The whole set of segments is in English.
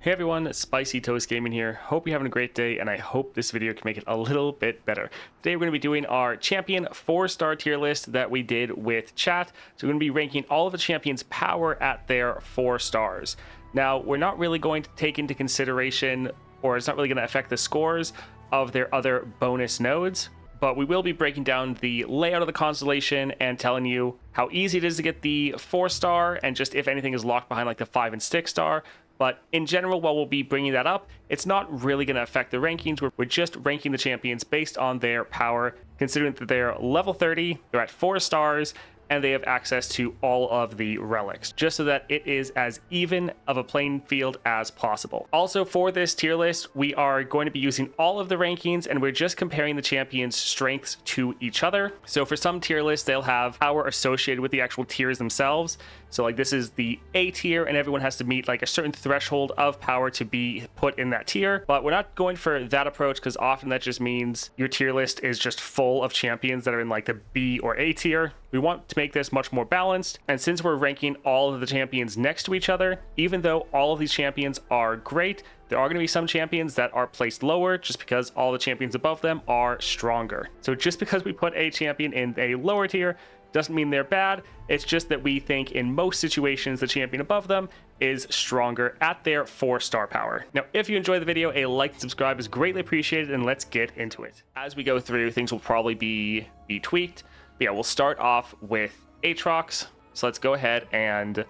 Hey everyone, Spicy Toast Gaming here. Hope you're having a great day, and I hope this video can make it a little bit better. Today we're going to be doing our champion 4-star tier list that we did with chat. So we're going to be ranking all of the champions' power at their 4 stars. Now, we're not really going to take into consideration, or it's not really going to affect the scores of their other bonus nodes, but we will be breaking down the layout of the constellation and telling you how easy it is to get the 4-star, and just if anything is locked behind like the 5 and 6-star. But in general, while we'll be bringing that up, it's not really going to affect the rankings. We're just ranking the champions based on their power, considering that they're level 30, they're at 4 stars, and they have access to all of the relics, just so that it is as even of a playing field as possible. Also, for this tier list, we are going to be using all of the rankings, and we're just comparing the champions' strengths to each other. So for some tier lists, they'll have power associated with the actual tiers themselves. So like this is the A tier, and everyone has to meet like a certain threshold of power to be put in that tier. But we're not going for that approach, because often that just means your tier list is just full of champions that are in like the B or A tier. We want to make this much more balanced, and since we're ranking all of the champions next to each other, even though all of these champions are great, there are going to be some champions that are placed lower just because all the champions above them are stronger. So just because we put a champion in a lower tier doesn't mean they're bad. It's just that we think in most situations the champion above them is stronger at their 4-star power. Now, if you enjoyed the video, a like and subscribe is greatly appreciated, and let's get into it. As we go through, things will probably be tweaked. But yeah, we'll start off with Aatrox. So let's go ahead and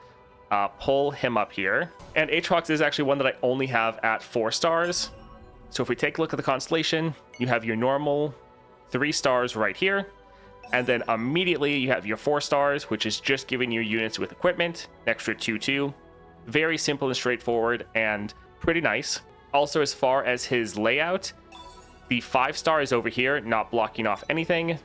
pull him up here. And Aatrox is actually one that I only have at 4 stars. So if we take a look at the constellation, you have your normal 3 stars right here. And then immediately you have your 4 stars, which is just giving you units with equipment, an extra 2/2. Very simple and straightforward and pretty nice. Also, as far as his layout, the 5-star is over here, not blocking off anything.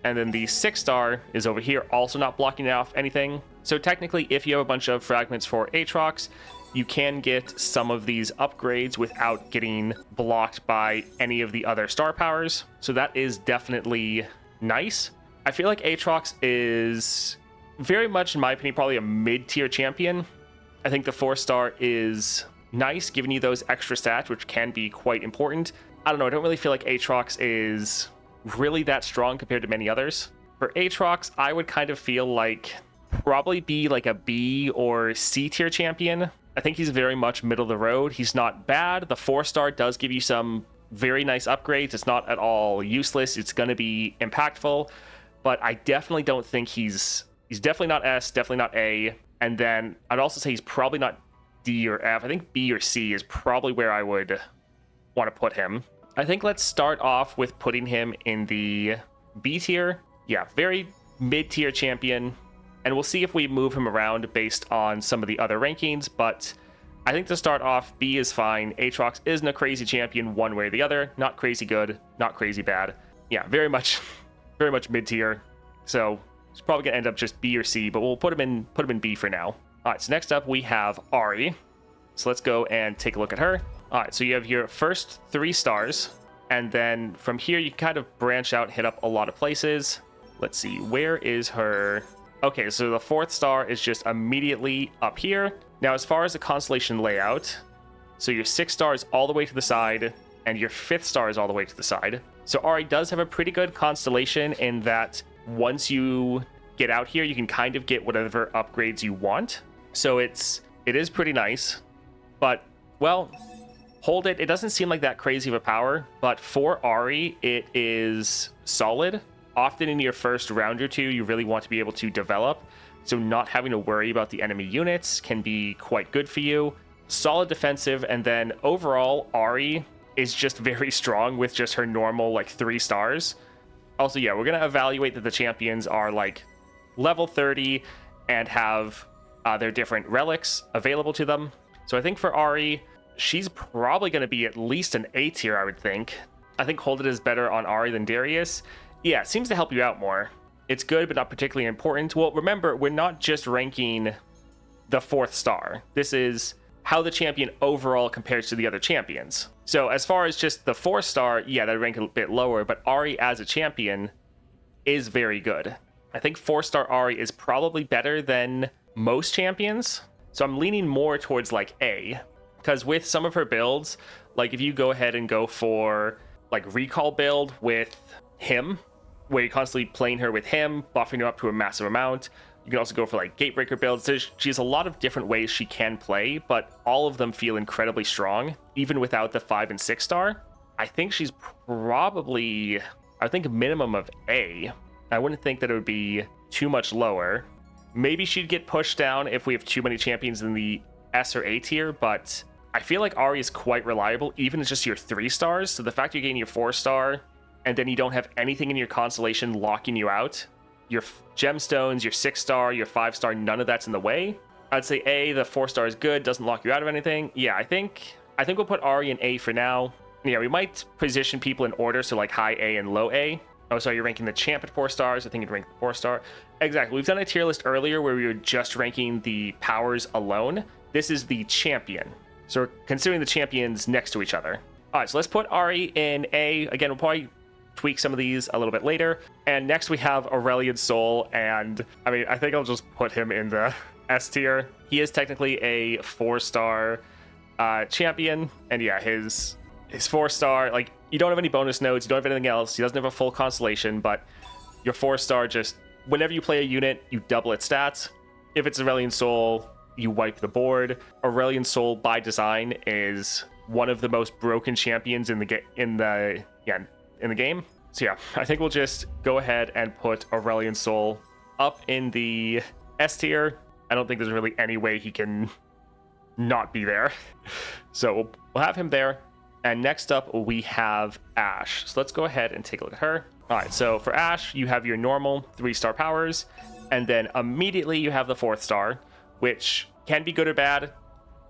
And then the 6-star is over here, also not blocking off anything. So technically, if you have a bunch of fragments for Aatrox, you can get some of these upgrades without getting blocked by any of the other star powers. So that is definitely nice. I feel like Aatrox is very much, in my opinion, probably a mid-tier champion. I think the 4-star is nice, giving you those extra stats, which can be quite important. I don't know, I don't really feel like Aatrox is really that strong compared to many others. For Aatrox, I would kind of feel like probably be like a B or C tier champion. I think he's very much middle of the road. He's not bad. The 4-star does give you some very nice upgrades. It's not at all useless. It's going to be impactful, but I definitely don't think he's definitely not S, definitely not A. And then I'd also say he's probably not D or F. I think B or C is probably where I would want to put him. I think let's start off with putting him in the B tier. Yeah, very mid-tier champion. And we'll see if we move him around based on some of the other rankings. But I think to start off, B is fine. Aatrox isn't a crazy champion one way or the other. Not crazy good, not crazy bad. Yeah, very much mid-tier. So it's probably going to end up just B or C, but we'll put him in B for now. All right, so next up we have Ahri. So let's go and take a look at her. All right, so you have your first 3 stars, and then from here you can kind of branch out, hit up a lot of places. Let's see, where is her? Okay, so the 4th star is just immediately up here. Now, as far as the constellation layout, so your 6 stars all the way to the side, and your 5th star is all the way to the side. So Ahri does have a pretty good constellation in that once you get out here, you can kind of get whatever upgrades you want. So it is pretty nice, but well, hold it. It doesn't seem like that crazy of a power, but for Ahri, it is solid. Often in your first round or two, you really want to be able to develop. So not having to worry about the enemy units can be quite good for you. Solid defensive, and then overall, Ahri is just very strong with just her normal like 3 stars. Also, yeah, we're going to evaluate that the champions are like level 30 and have their different relics available to them. So I think for Ahri, she's probably going to be at least an A tier, I would think. I think Hold It is better on Ahri than Darius. Yeah, it seems to help you out more. It's good, but not particularly important. Well, remember, we're not just ranking the 4th star. This is how the champion overall compares to the other champions. So as far as just the 4-star, yeah, that rank a bit lower, but Ahri as a champion is very good. I think 4-star Ahri is probably better than most champions. So I'm leaning more towards like A. because with some of her builds, like if you go ahead and go for like recall build with him, where you're constantly playing her with him, buffing her up to a massive amount. You can also go for like gatebreaker builds. She has a lot of different ways she can play, but all of them feel incredibly strong, even without the 5 and 6 star. I think she's probably, I think a minimum of A. I wouldn't think that it would be too much lower. Maybe she'd get pushed down if we have too many champions in the S or A tier, but I feel like Ahri is quite reliable, even as just your 3 stars. So the fact you're getting your 4 star, and then you don't have anything in your constellation locking you out, your gemstones, your 6 star, your 5 star, none of that's in the way. I'd say A, the 4 star is good, doesn't lock you out of anything. Yeah, I think we'll put Ahri in A for now. Yeah, we might position people in order, so like high A and low A. Oh, sorry, you're ranking the champ at 4 stars. I think you'd rank the 4 star. Exactly. We've done a tier list earlier where we were just ranking the powers alone. This is the champion. So we're considering the champions next to each other. All right, so let's put Ahri in A. Again, we'll probably tweak some of these a little bit later. And next we have Aurelion Sol, and I mean, I think I'll just put him in the S tier. He is technically a 4 star champion, and yeah, his 4 star, like, you don't have any bonus nodes, you don't have anything else, he doesn't have a full constellation, but your 4 star, just whenever you play a unit, you double its stats. If it's Aurelion Sol, you wipe the board. Aurelion Sol by design is one of the most broken champions in the game. So yeah, I think we'll just go ahead and put Aurelion Sol up in the S tier. I don't think there's really any way he can not be there. So we'll have him there. And next up, we have Ashe. So let's go ahead and take a look at her. All right, so for Ashe, you have your normal 3-star powers, and then immediately you have the 4th star, which can be good or bad.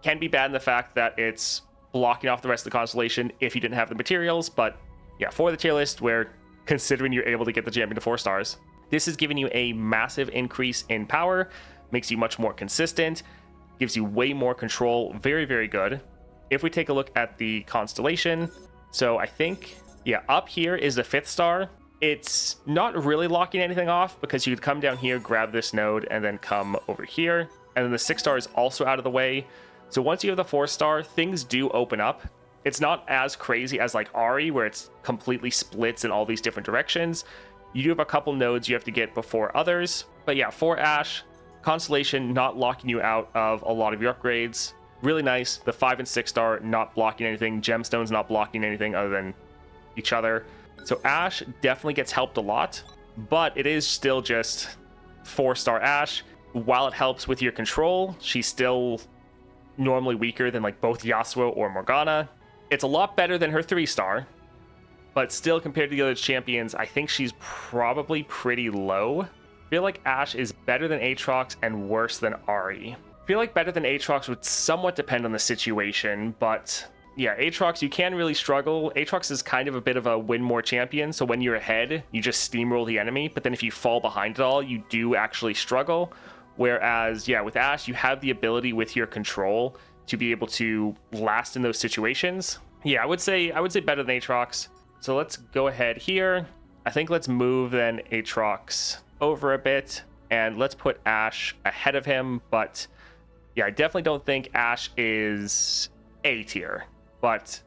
Can be bad in the fact that it's blocking off the rest of the constellation if you didn't have the materials, but yeah, for the tier list, where considering you're able to get the champion to 4 stars, this is giving you a massive increase in power, makes you much more consistent, gives you way more control. Very, very good. If we take a look at the constellation, so I think, yeah, up here is the 5th star. It's not really locking anything off because you could come down here, grab this node, and then come over here. And then the 6 star is also out of the way. So once you have the 4 star, things do open up. It's not as crazy as like Ahri, where it's completely splits in all these different directions. You do have a couple nodes you have to get before others. But yeah, for Ashe, constellation not locking you out of a lot of your upgrades. Really nice. The 5 and 6 star not blocking anything. Gemstones not blocking anything other than each other. So Ashe definitely gets helped a lot, but it is still just 4-star Ashe. While it helps with your control, she's still normally weaker than like both Yasuo or Morgana. It's a lot better than her 3-star, but still compared to the other champions, I think she's probably pretty low. I feel like Ashe is better than Aatrox and worse than Ahri. I feel like better than Aatrox would somewhat depend on the situation, but yeah, Aatrox, you can really struggle. Aatrox is kind of a bit of a win more champion, so when you're ahead, you just steamroll the enemy, but then if you fall behind it all, you do actually struggle. Whereas, yeah, with Ashe, you have the ability with your control to be able to last in those situations. Yeah, I would say better than Aatrox. So let's go ahead here. I think let's move then Aatrox over a bit, and let's put Ashe ahead of him. But yeah, I definitely don't think Ashe is A tier, but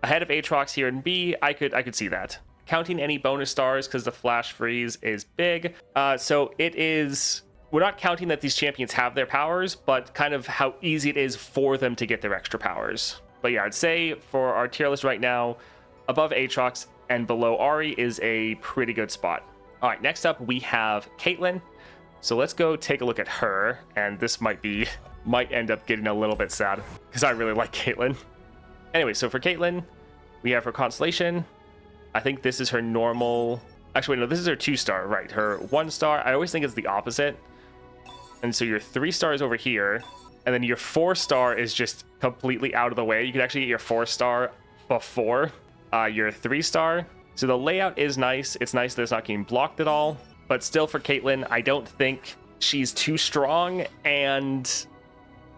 ahead of Aatrox here in B, I could see that. Counting any bonus stars because the flash freeze is big. So it is. We're not counting that these champions have their powers, but kind of how easy it is for them to get their extra powers. But yeah, I'd say for our tier list right now, above Aatrox and below Ahri is a pretty good spot. All right, next up we have Caitlyn. So let's go take a look at her, and this might end up getting a little bit sad because I really like Caitlyn. Anyway, so for Caitlyn, we have her constellation. I think this is her normal. Actually, no, this is her 2-star, right? Her 1-star. I always think it's the opposite. And so your 3-star is over here, and then your 4-star is just completely out of the way. You can actually get your 4-star before your 3-star. So the layout is nice. It's nice that it's not getting blocked at all. But still, for Caitlyn, I don't think she's too strong, and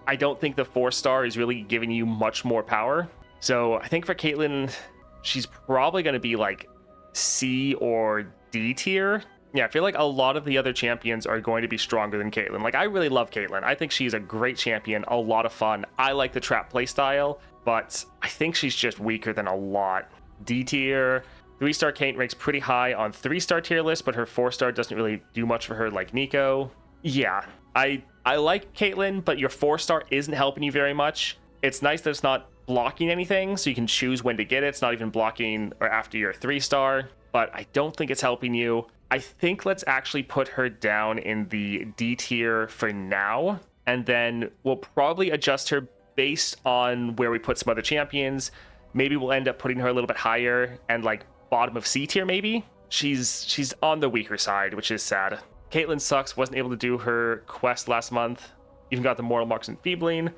I don't think the 4-star is really giving you much more power. So I think for Caitlyn, she's probably going to be like C or D tier. Yeah, I feel like a lot of the other champions are going to be stronger than Caitlyn. Like, I really love Caitlyn. I think she's a great champion, a lot of fun. I like the trap playstyle, but I think she's just weaker than a lot. D tier, 3-star Caitlyn ranks pretty high on 3-star tier list, but her 4-star doesn't really do much for her like Neeko. Yeah, I like Caitlyn, but your 4-star isn't helping you very much. It's nice that it's not blocking anything, so you can choose when to get it. It's not even blocking or after your 3-star, but I don't think it's helping you. I think let's actually put her down in the D tier for now, and then we'll probably adjust her based on where we put some other champions. Maybe we'll end up putting her a little bit higher and like bottom of C tier maybe. She's on the weaker side, which is sad. Caitlyn sucks, wasn't able to do her quest last month. Even got the Mortal Marks Enfeebling.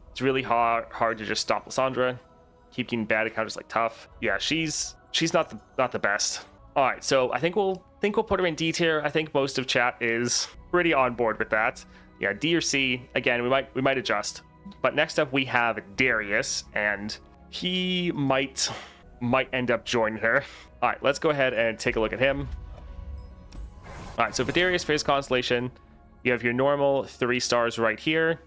It's really hard to just stop Lissandra. Keep getting bad encounters like tough. Yeah, she's not the best. All right, so I think we'll put her in D tier. I think most of chat is pretty on board with that. Yeah, D or C. Again, we might adjust. But next up we have Darius, and he might end up joining her. All right, let's go ahead and take a look at him. All right, so for Darius, for his constellation, you have your normal 3 stars right here,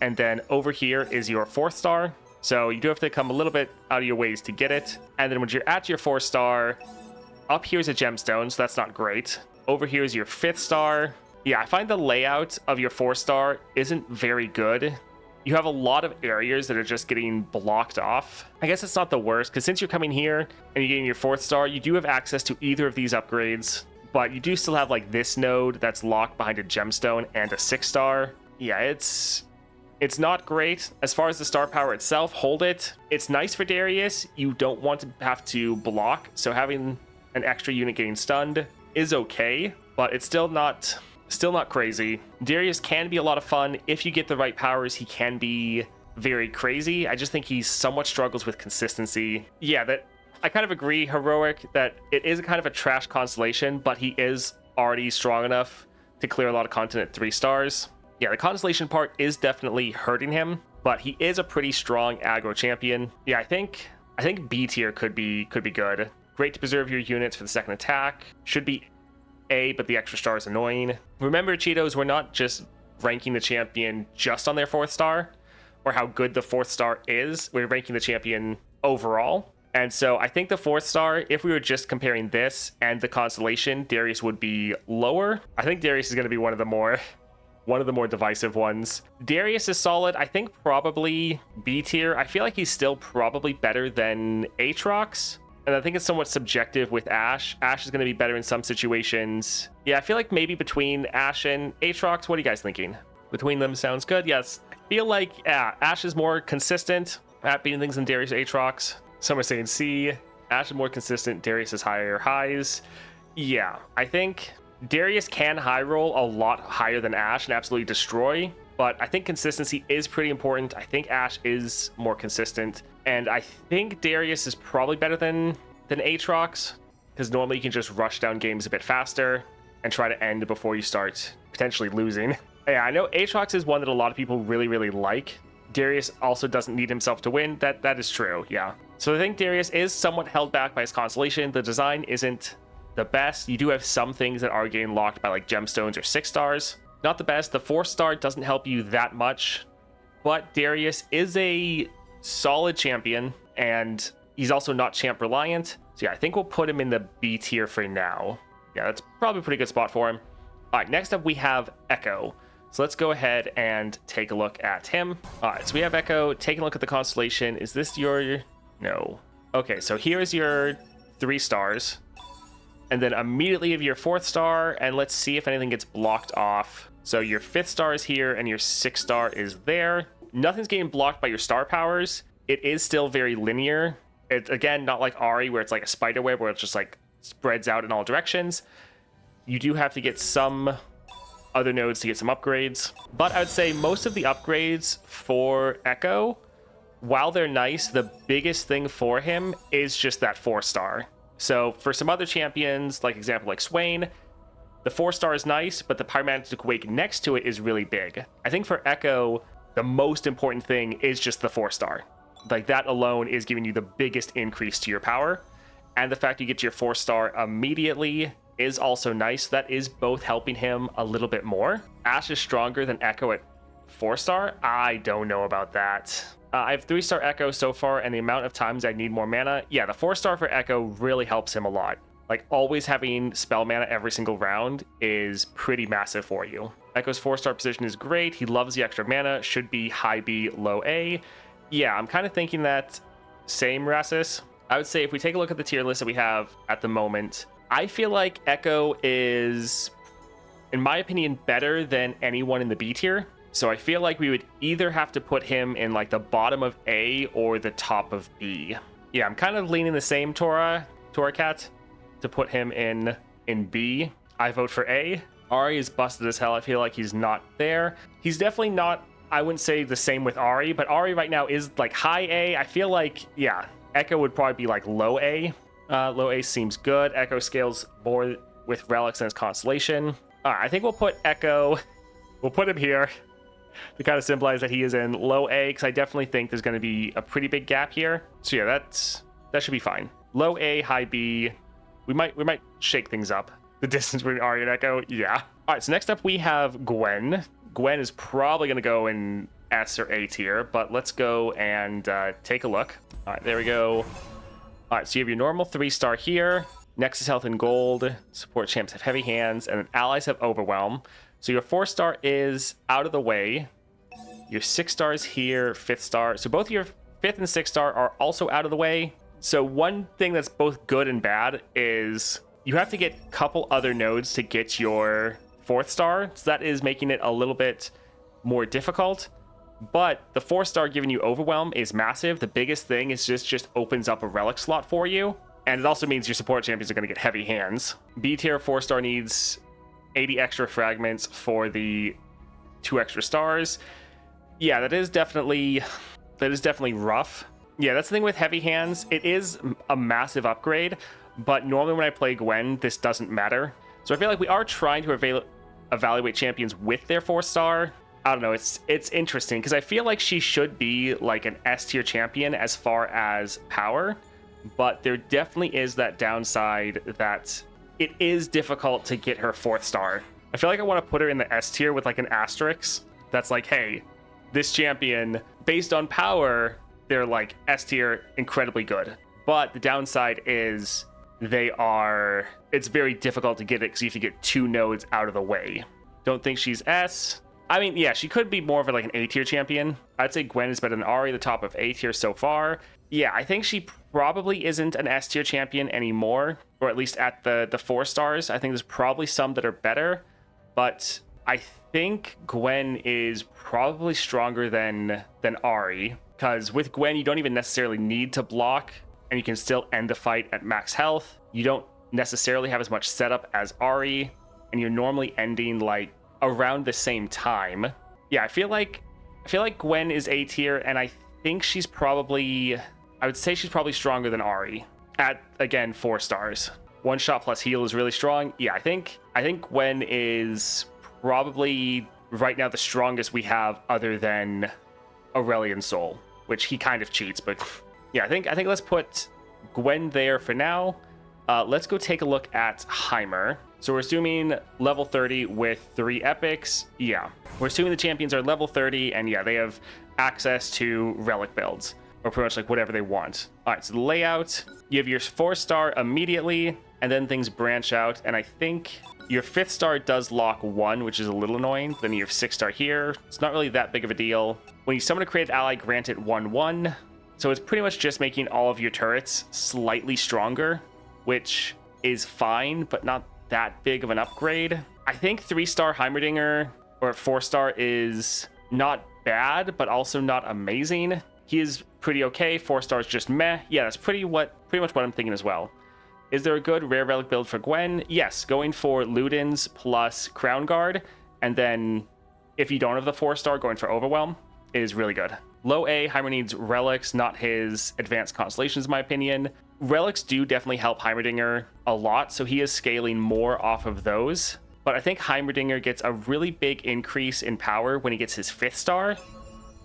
and then over here is your 4th star. So you do have to come a little bit out of your ways to get it. And then when you're at your 4th star, up here is a gemstone, so that's not great. Over here is your 5th star. Yeah, I find the layout of your 4-star isn't very good. You have a lot of areas that are just getting blocked off. I guess it's not the worst, because since you're coming here and you're getting your 4th star, you do have access to either of these upgrades, but you do still have like this node that's locked behind a gemstone and a 6-star. Yeah, it's not great. As far as the star power itself, hold it. It's nice for Darius. You don't want to have to block, so having an extra unit getting stunned is okay, but it's still not crazy. Darius can be a lot of fun. If you get the right powers, he can be very crazy. I just think he somewhat struggles with consistency. Yeah, that I kind of agree, Heroic, that it is kind of a trash constellation, but he is already strong enough to clear a lot of content at 3 stars. Yeah, the constellation part is definitely hurting him, but he is a pretty strong aggro champion. Yeah, I think B tier could be good. Great to preserve your units for the second attack. Should be A, but the extra star is annoying. Remember, Cheetos, we're not just ranking the champion just on their 4th star or how good the 4th star is. We're ranking the champion overall. And so I think the 4th star, if we were just comparing this and the constellation, Darius would be lower. I think Darius is going to be one of the more divisive ones. Darius is solid. I think probably B tier. I feel like he's still probably better than Aatrox. And I think it's somewhat subjective with Ashe. Ashe is going to be better in some situations. Yeah, I feel like maybe between Ashe and Aatrox, what are you guys thinking? Between them sounds good. Yes, I feel like Ashe is more consistent at beating things than Darius Aatrox. Some are saying C. Ashe is more consistent. Darius is higher highs. Yeah, I think Darius can high roll a lot higher than Ashe and absolutely destroy. But I think consistency is pretty important. I think Ashe is more consistent. And I think Darius is probably better than Aatrox, because normally you can just rush down games a bit faster and try to end before you start potentially losing. Yeah, I know Aatrox is one that a lot of people really, really like. Darius also doesn't need himself to win. That is true, yeah. So I think Darius is somewhat held back by his constellation. The design isn't the best. You do have some things that are getting locked by like gemstones or 6 stars. Not the best. The 4-star doesn't help you that much, but Darius is a solid champion, and he's also not champ reliant. So yeah, I think we'll put him in the B tier for now. Yeah, that's probably a pretty good spot for him. All right, next up we have Ekko. So let's go ahead and take a look at him. All right, so we have Ekko. Taking a look at the constellation. Is this your... No. Okay, so here's your 3 stars. And then immediately you have your 4th star, and let's see if anything gets blocked off. So your 5th star is here, and your 6th star is there. Nothing's getting blocked by your star powers. It is still very linear. It's, again, not like Ahri, where it's like a spider web, where it just like spreads out in all directions. You do have to get some other nodes to get some upgrades. But I would say most of the upgrades for Ekko, while they're nice, the biggest thing for him is just that 4-star. So for some other champions, like example like Swain, the 4-star is nice, but the Pyromantic Wake next to it is really big. I think for Ekko, the most important thing is just the 4-star. Like that alone is giving you the biggest increase to your power. And the fact you get your 4-star immediately is also nice. That is both helping him a little bit more. Ashe is stronger than Ekko at 4-star. I don't know about that. I have 3-star Ekko so far, and the amount of times I need more mana. Yeah, the 4-star for Ekko really helps him a lot. Like, always having spell mana every single round is pretty massive for you. Ekko's 4-star position is great. He loves the extra mana. Should be high B, low A. Yeah, I'm kind of thinking that same, Rasis. I would say if we take a look at the tier list that we have at the moment, I feel like Ekko is, in my opinion, better than anyone in the B tier. So I feel like we would either have to put him in like the bottom of A or the top of B. Yeah, I'm kind of leaning the same Tora Cat to put him in B. I vote for A. Ahri is busted as hell. I feel like he's not there. He's definitely not, I wouldn't say the same with Ahri, but Ahri right now is like high A. I feel like, yeah, Ekko would probably be like low A. Low A seems good. Ekko scales more with relics and his constellation. All right, I think we'll put Ekko, we'll put him here to kind of symbolize that he is in low A, because I definitely think there's going to be a pretty big gap here. So yeah, that should be fine. Low A, high B. We might shake things up. The distance between Ahri and Ekko, yeah. All right, so next up we have Gwen. Gwen is probably going to go in S or A tier, but let's go and take a look. All right, there we go. All right, so you have your normal 3-star here. Nexus health and gold. Support champs have heavy hands, and then allies have overwhelm. So your 4-star is out of the way. Your 6 stars here, 5th star. So both your 5th and 6th star are also out of the way. So one thing that's both good and bad is you have to get a couple other nodes to get your 4th star. So that is making it a little bit more difficult. But the 4-star giving you overwhelm is massive. The biggest thing is just opens up a relic slot for you. And it also means your support champions are going to get heavy hands. B tier 4-star needs 80 extra fragments for the 2 extra stars. Yeah, that is definitely rough. Yeah, that's the thing with heavy hands. It is a massive upgrade, but normally when I play Gwen, this doesn't matter. So I feel like we are trying to evaluate champions with their 4-star. I don't know, it's interesting because I feel like she should be like an S tier champion as far as power, but there definitely is that downside that it is difficult to get her 4th star. I feel like I want to put her in the S tier with like an asterisk that's like, hey, this champion, based on power, they're like S tier, incredibly good. But the downside is it's very difficult to get it because you have to get 2 nodes out of the way. Don't think she's S. I mean, yeah, she could be more of like an A tier champion. I'd say Gwen is better than Ahri, the top of A tier so far. Yeah, I think she probably isn't an S tier champion anymore, or at least at the 4 stars. I think there's probably some that are better, but I think Gwen is probably stronger than Ahri, because with Gwen, you don't even necessarily need to block, and you can still end the fight at max health. You don't necessarily have as much setup as Ahri, and you're normally ending like around the same time. Yeah, I feel like Gwen is A tier, and I think I would say she's probably stronger than Ahri at, again, 4 stars. 1 shot plus heal is really strong. Yeah, I think Gwen is probably right now the strongest we have other than Aurelion Sol, which he kind of cheats, but yeah, I think let's put Gwen there for now. Let's go take a look at Heimer. So we're assuming level 30 with 3 epics. Yeah, we're assuming the champions are level 30, and yeah, they have access to relic builds, or pretty much like whatever they want. All right, so the layout, you have your 4-star immediately, and then things branch out, and I think your 5th star does lock 1, which is a little annoying. Then you have 6-star here. It's not really that big of a deal. When you summon a created ally, grant it 1/1. So it's pretty much just making all of your turrets slightly stronger, which is fine, but not that big of an upgrade. I think 3-star Heimerdinger or 4-star is not bad, but also not amazing. He is pretty okay. 4-star is just meh. Yeah, that's pretty much what I'm thinking as well. Is there a good rare relic build for Gwen? Yes, going for Ludens plus Crown Guard, and then if you don't have the 4-star, going for Overwhelm is really good. Low A, Heimer needs relics, not his advanced constellations, in my opinion. Relics do definitely help Heimerdinger a lot, so he is scaling more off of those. But I think Heimerdinger gets a really big increase in power when he gets his 5th star.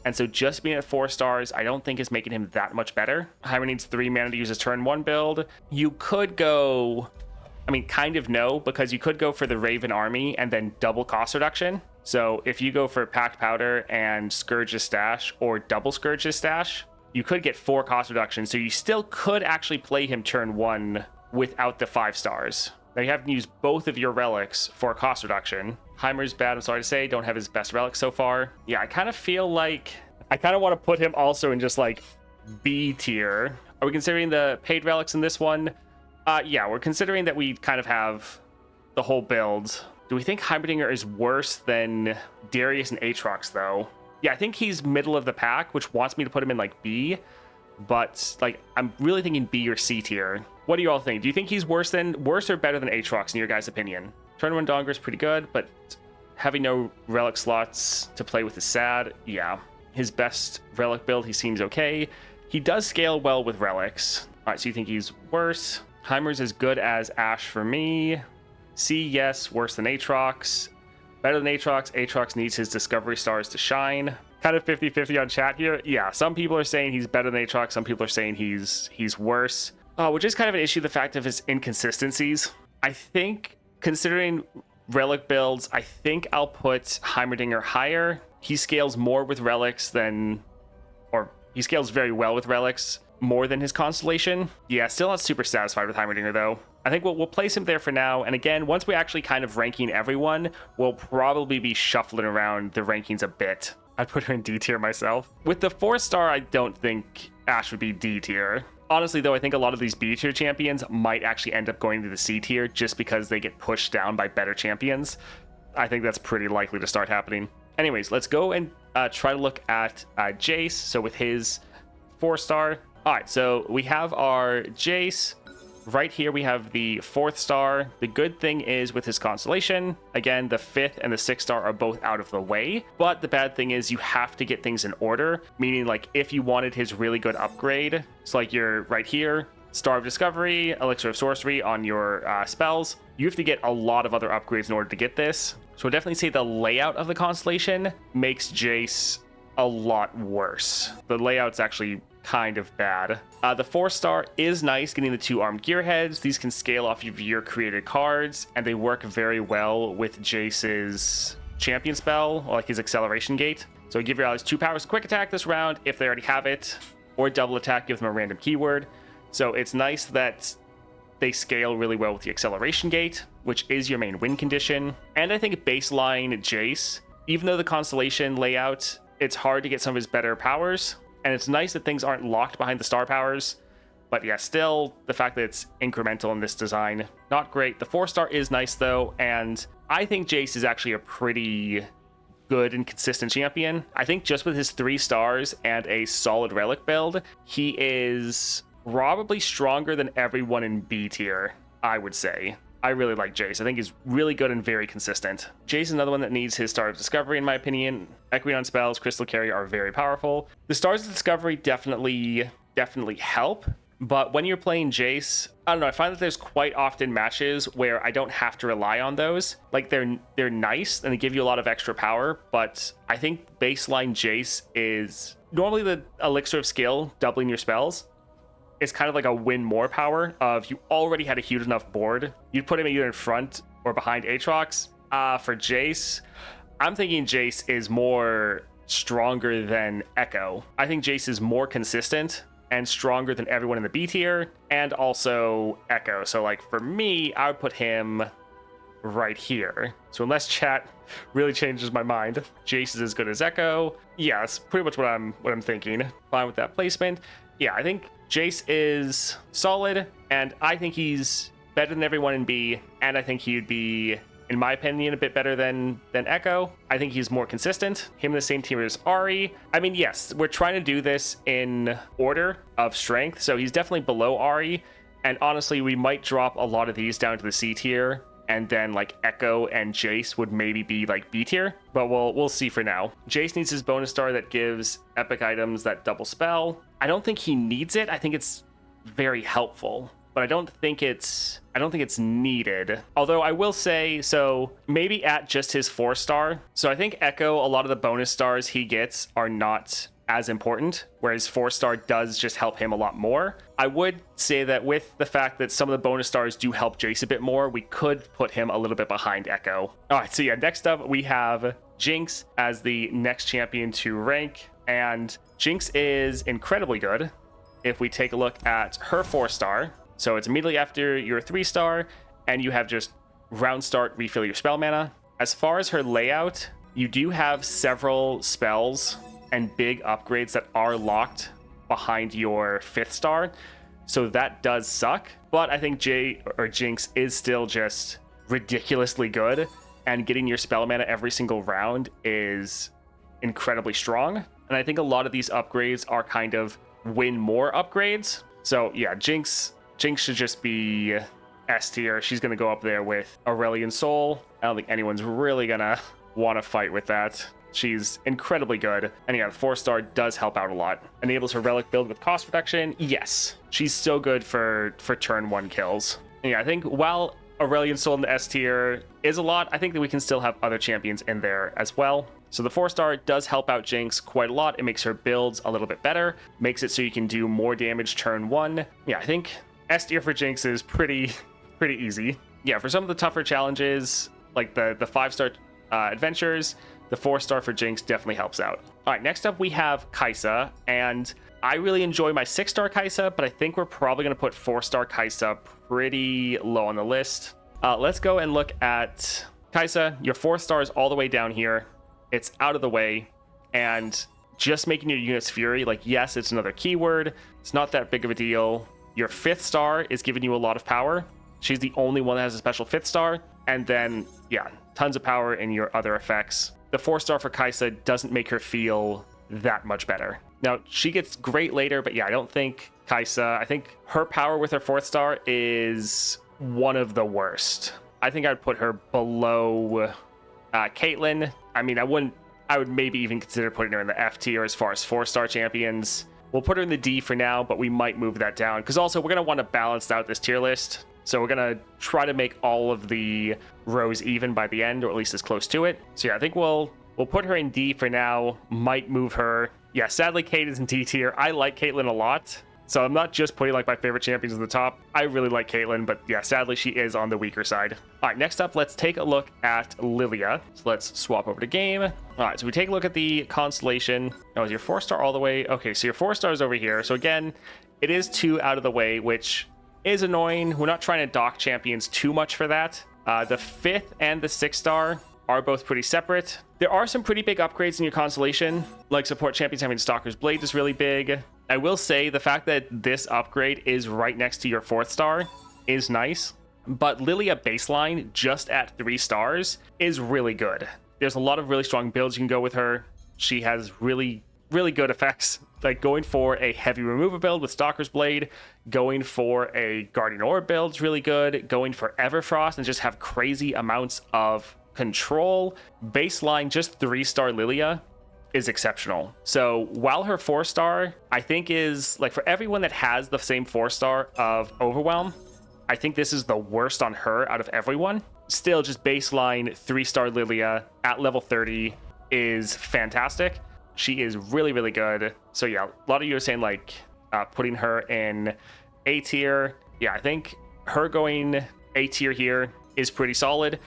And so just being at 4 stars, I don't think is making him that much better. Heimer needs 3 mana to use his turn 1 build. You could go I mean, kind of no, because you could go for the Raven army and then double cost reduction. So if you go for Packed Powder and Scourge's Stash or double Scourge's Stash, you could get 4 cost reduction. So you still could actually play him turn 1 without the 5 stars. Now you have to use both of your relics for cost reduction. Heimer's bad, I'm sorry to say, don't have his best relic so far. Yeah, I kind of feel like I kind of want to put him also in just like B tier. Are we considering the paid relics in this one? Yeah, we're considering that we kind of have the whole build. Do we think Heimerdinger is worse than Darius and Aatrox though? Yeah, I think he's middle of the pack, which wants me to put him in like B, but like I'm really thinking B or C tier. What do you all think? Do you think he's worse or better than Aatrox in your guys' opinion? Turn 1 Donger is pretty good, but having no relic slots to play with is sad. Yeah, his best relic build, he seems okay. He does scale well with relics. All right, so you think he's worse? Heimer's as good as Ashe for me. C, yes, worse than Aatrox. Better than Aatrox. Aatrox needs his Discovery Stars to shine. Kind of 50-50 on chat here. Yeah, some people are saying he's better than Aatrox. Some people are saying he's worse. Which is kind of an issue, the fact of his inconsistencies. I think, considering relic builds, I think I'll put Heimerdinger higher. He scales more with relics than... or he scales very well with relics, more than his constellation. Yeah, still not super satisfied with Heimerdinger though. I think we'll place him there for now. And again, once we actually kind of ranking everyone, we'll probably be shuffling around the rankings a bit. I'd put her in D tier myself. With the 4-star, I don't think Ashe would be D tier. Honestly though, I think a lot of these B tier champions might actually end up going to the C tier just because they get pushed down by better champions. I think that's pretty likely to start happening. Anyways, let's go and try to look at Jayce. So with his 4-star. All right, so we have our Jayce. Right here we have the 4th star. The good thing is with his constellation, again, the 5th and the 6th star are both out of the way. But the bad thing is you have to get things in order, meaning like if you wanted his really good upgrade, so like you're right here, Star of Discovery, Elixir of Sorcery on your spells, you have to get a lot of other upgrades in order to get this. So I definitely say the layout of the constellation makes Jayce a lot worse. The layout's actually kind of bad. The 4-star is nice, getting the 2 armed gearheads. These can scale off of your created cards, and they work very well with Jayce's champion spell, or like his acceleration gate. So give your allies 2 powers quick attack this round if they already have it, or double attack, give them a random keyword. So it's nice that they scale really well with the acceleration gate, which is your main win condition. And I think baseline Jayce, even though the constellation layout, it's hard to get some of his better powers. And it's nice that things aren't locked behind the star powers. But yeah, still, the fact that it's incremental in this design, not great. The 4-star is nice though, and I think Jayce is actually a pretty good and consistent champion. I think just with his 3 stars and a solid relic build, he is probably stronger than everyone in B tier, I would say. I really like Jayce. I think he's really good and very consistent. Jayce is another one that needs his Star of Discovery, in my opinion. Equity on spells, Crystal Carry are very powerful. The Stars of Discovery definitely help, but when you're playing Jayce, I don't know, I find that there's quite often matches where I don't have to rely on those. Like they're nice and they give you a lot of extra power, but I think baseline Jayce is normally the Elixir of Skill, doubling your spells. It's kind of like a win more power of you already had a huge enough board. You'd put him either in front or behind Aatrox. For Jayce, I'm thinking Jayce is more stronger than Ekko. I think Jayce is more consistent and stronger than everyone in the B tier, and also Ekko. So like for me, I would put him right here. So unless chat really changes my mind, Jayce is as good as Ekko. Yeah, that's pretty much what I'm thinking. Fine with that placement. Yeah, I think Jayce is solid, and I think he's better than everyone in B, and I think he'd be, in my opinion, a bit better than Ekko. I think he's more consistent. Him in the same tier as Ahri. I mean, yes, we're trying to do this in order of strength, so he's definitely below Ahri, and honestly, we might drop a lot of these down to the C tier, and then like Ekko and Jayce would maybe be like B tier, but we'll see for now. Jayce needs his bonus star that gives epic items that double spell. I don't think he needs it. I think it's very helpful, but I don't think it's needed. Although I will say, so maybe at just his 4-star. So I think Ekko, a lot of the bonus stars he gets are not as important, whereas 4-star does just help him a lot more. I would say that with the fact that some of the bonus stars do help Jayce a bit more, we could put him a little bit behind Ekko. All right, so yeah, next up we have Jinx as the next champion to rank, and Jinx is incredibly good. If we take a look at her 4-star, so it's immediately after your 3-star, and you have just round start, refill your spell mana. As far as her layout, you do have several spells and big upgrades that are locked behind your 5th star, so that does suck. But I think Jinx is still just ridiculously good, and getting your spell mana every single round is incredibly strong. And I think a lot of these upgrades are kind of win more upgrades. So yeah, Jinx should just be S tier. She's going to go up there with Aurelion Sol. I don't think anyone's really going to want to fight with that. She's incredibly good. And yeah, the 4-star does help out a lot. Enables her relic build with cost reduction. Yes, she's so good for turn 1 kills. And yeah, I think while Aurelion Sol in the S tier is a lot, I think that we can still have other champions in there as well. So the 4-star does help out Jinx quite a lot. It makes her builds a little bit better, makes it so you can do more damage turn 1. Yeah, I think S tier for Jinx is pretty easy. Yeah, for some of the tougher challenges, like the 5-star adventures, the 4-star for Jinx definitely helps out. All right, next up we have Kai'Sa, and I really enjoy my 6-star Kai'Sa, but I think we're probably going to put 4-star Kai'Sa pretty low on the list. Let's go and look at Kai'Sa. Your 4-star is all the way down here. It's out of the way, and just making your units Fury, like, yes, it's another keyword. It's not that big of a deal. Your 5th star is giving you a lot of power. She's the only one that has a special 5th star. And then, yeah, tons of power in your other effects. The 4-star for Kai'Sa doesn't make her feel that much better. Now, she gets great later, but yeah, I don't think Kai'Sa, I think her power with her 4th star is one of the worst. I think I'd put her below Caitlyn. I mean, I would maybe even consider putting her in the F tier as far as 4-star champions. We'll put her in the D for now, but we might move that down, because also we're going to want to balance out this tier list. So we're going to try to make all of the rows even by the end, or at least as close to it. So yeah, I think we'll put her in D for now, might move her. Yeah, sadly, Kate is in D tier. I like Caitlyn a lot. So I'm not just putting like my favorite champions at the top. I really like Caitlyn, but yeah, sadly she is on the weaker side. All right, next up, let's take a look at Lillia. So let's swap over to game. All right, so we take a look at the constellation. Oh, is your 4-star all the way? Okay, so your 4-star is over here. So again, it is 2 out of the way, which is annoying. We're not trying to dock champions too much for that. The 5th and the 6-star are both pretty separate. There are some pretty big upgrades in your constellation, like support champions having Stalker's Blade is really big. I will say the fact that this upgrade is right next to your 4th star is nice, but Lillia baseline just at 3 stars is really good. There's a lot of really strong builds you can go with her. She has really good effects, like going for a heavy removal build with Stalker's Blade, going for a Guardian Orb build is really good, going for Everfrost and just have crazy amounts of control. Baseline just 3-star Lillia is exceptional. So while her 4-star, I think is like for everyone that has the same 4-star of Overwhelm, I think this is the worst on her out of everyone. Still, just baseline 3-star Lillia at level 30 is fantastic. She is really good. So yeah, a lot of you are saying like putting her in A tier. Yeah, I think her going A tier here is pretty solid.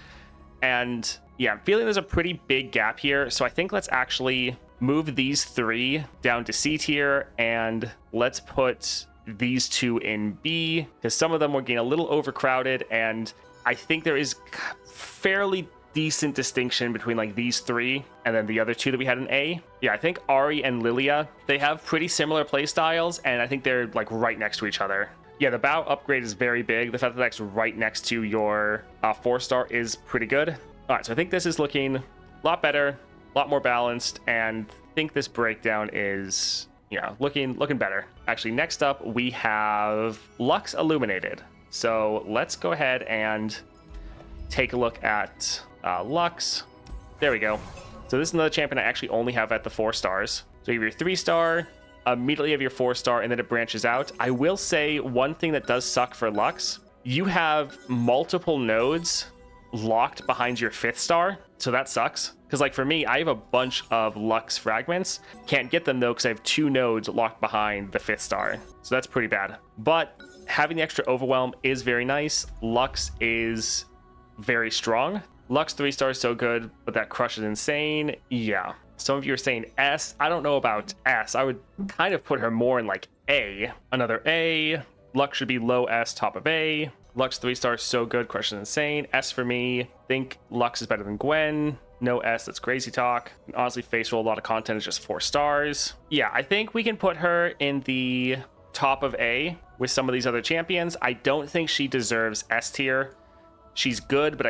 And yeah, I'm feeling there's a pretty big gap here. So I think let's actually move these 3 down to C tier, and let's put these 2 in B, because some of them were getting a little overcrowded, and I think there is fairly decent distinction between like these 3 and then the other 2 that we had in A. Yeah, I think Ahri and Lillia, they have pretty similar play styles, and I think they're like right next to each other. Yeah, the bow upgrade is very big. The fact that that's right next to your 4-star is pretty good. All right, so I think this is looking a lot better, a lot more balanced, and I think this breakdown is, yeah, looking better. Actually, next up, we have Lux Illuminated. So let's go ahead and take a look at Lux. There we go. So this is another champion I actually only have at the 4 stars. So you have your 3-star, immediately have your 4-star, and then it branches out. I will say one thing that does suck for Lux, you have multiple nodes locked behind your 5th star, so that sucks. Because like for me, I have a bunch of Lux fragments. Can't get them though because I have 2 nodes locked behind the 5th star. So that's pretty bad. But having the extra overwhelm is very nice. Lux is very strong. Lux 3-star is so good, but that crush is insane. Yeah. Some of you are saying S. I don't know about S. I would kind of put her more in like A. Another A. Lux should be low S, top of A. Lux 3-star is so good, crush is insane. S for me. Think Lux is better than Gwen. No S, that's crazy talk. And honestly, face roll, a lot of content is just 4 stars. Yeah, I think we can put her in the top of A with some of these other champions. I don't think she deserves S tier. She's good, but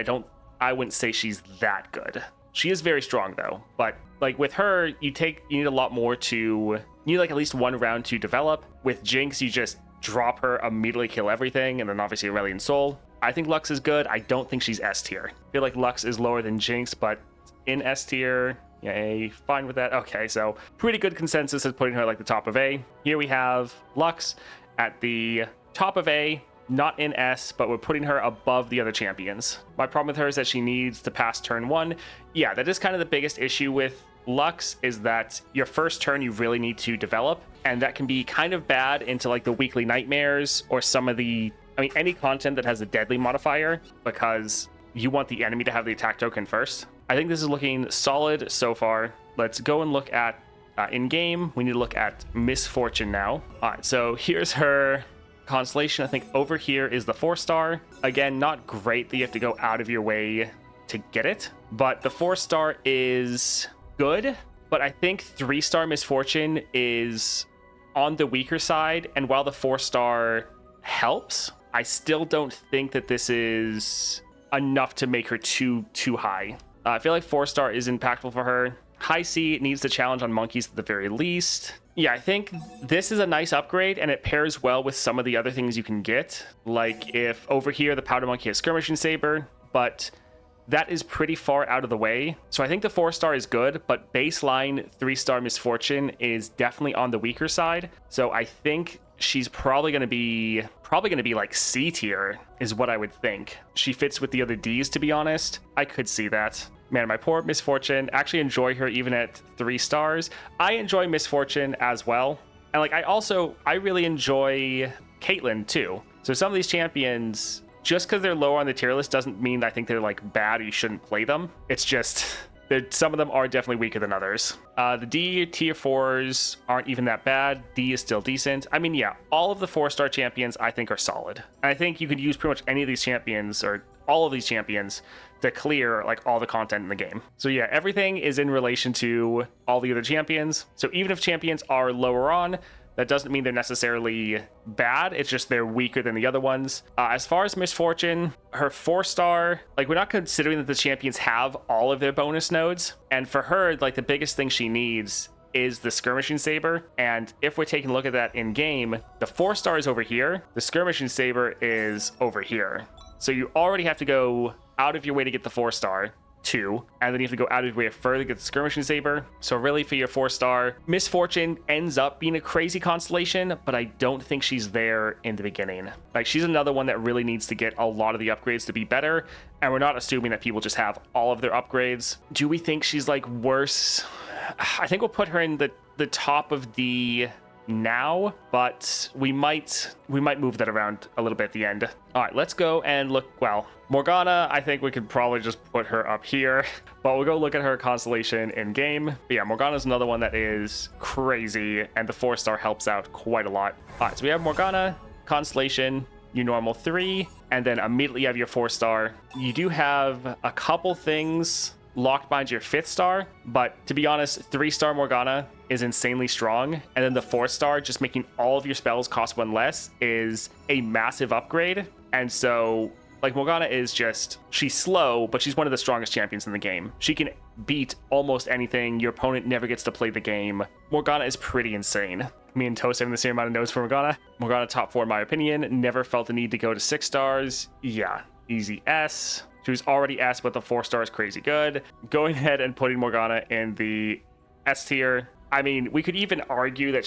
I wouldn't say she's that good. She is very strong though, but like with her, you need a lot more you need like at least 1 round to develop. With Jinx, you just drop her, immediately kill everything, and then obviously Aurelion Sol. I think Lux is good. I don't think she's S tier. I feel like Lux is lower than Jinx, but in S tier, yay, fine with that. Okay, so pretty good consensus is putting her like the top of A. Here we have Lux at the top of A, not in S, but we're putting her above the other champions. My problem with her is that she needs to pass turn 1. Yeah, that is kind of the biggest issue with Lux, is that your first turn you really need to develop, and that can be kind of bad into like the weekly nightmares or some of the, I mean, any content that has a deadly modifier, because you want the enemy to have the attack token first. I think this is looking solid so far. Let's go and look at in-game. We need to look at Misfortune now. All right, so here's her constellation. I think over here is the 4-star. Again, not great that you have to go out of your way to get it, but the 4-star is good. But I think 3-star Misfortune is on the weaker side, and while the 4-star helps, I still don't think that this is enough to make her too high. I feel like 4-star is impactful for her. High C needs the challenge on monkeys at the very least. Yeah, I think this is a nice upgrade, and it pairs well with some of the other things you can get. Like if over here the powder monkey has skirmishing saber, but that is pretty far out of the way. So I think the 4-star is good, but baseline 3-star Misfortune is definitely on the weaker side. So I think she's probably going to be like C tier is what I would think. She fits with the other Ds, to be honest. I could see that. Man, my poor Misfortune. Actually enjoy her even at 3 stars. I enjoy Misfortune as well. And like I really enjoy Caitlyn too. So some of these champions, just because they're lower on the tier list doesn't mean I think they're like bad or you shouldn't play them. It's just some of them are definitely weaker than others. The D tier 4s aren't even that bad. D is still decent. I mean, yeah, all of the 4-star champions I think are solid. And I think you could use pretty much any of these champions or all of these champions to clear like all the content in the game. So yeah, everything is in relation to all the other champions. So even if champions are lower on, that doesn't mean they're necessarily bad. It's just they're weaker than the other ones. As far as Misfortune, her 4-star, like we're not considering that the champions have all of their bonus nodes. And for her, like the biggest thing she needs is the skirmishing saber. And if we're taking a look at that in game, the 4-star is over here. The skirmishing saber is over here. So you already have to go out of your way to get the 4-star. 2, and then you have to go out of your way further to get the skirmishing saber. So really for your 4-star, Misfortune ends up being a crazy constellation, but I don't think she's there in the beginning. Like she's another one that really needs to get a lot of the upgrades to be better, and we're not assuming that people just have all of their upgrades. Do we think she's like worse? I think we'll put her in the top of the now, but we might move that around a little bit at the end. All right, let's go and look. Well, Morgana, I think we could probably just put her up here, but we'll go look at her constellation in game. But yeah, Morgana's another one that is crazy, and the 4-star helps out quite a lot. All right, so we have Morgana, constellation, you normal 3, and then immediately you have your 4-star. You do have a couple things locked behind your 5th star, but to be honest, 3-star Morgana is insanely strong, and then the 4-star, just making all of your spells cost 1 less, is a massive upgrade. And so like Morgana is just, she's slow, but she's one of the strongest champions in the game. She can beat almost anything. Your opponent never gets to play the game. Morgana is pretty insane. Me and Toast having the same amount of notes for Morgana. Morgana top 4 in my opinion. Never felt the need to go to 6 stars. Yeah, easy S. She was already S, but the 4-star is crazy good. Going ahead and putting Morgana in the S tier. I mean, we could even argue that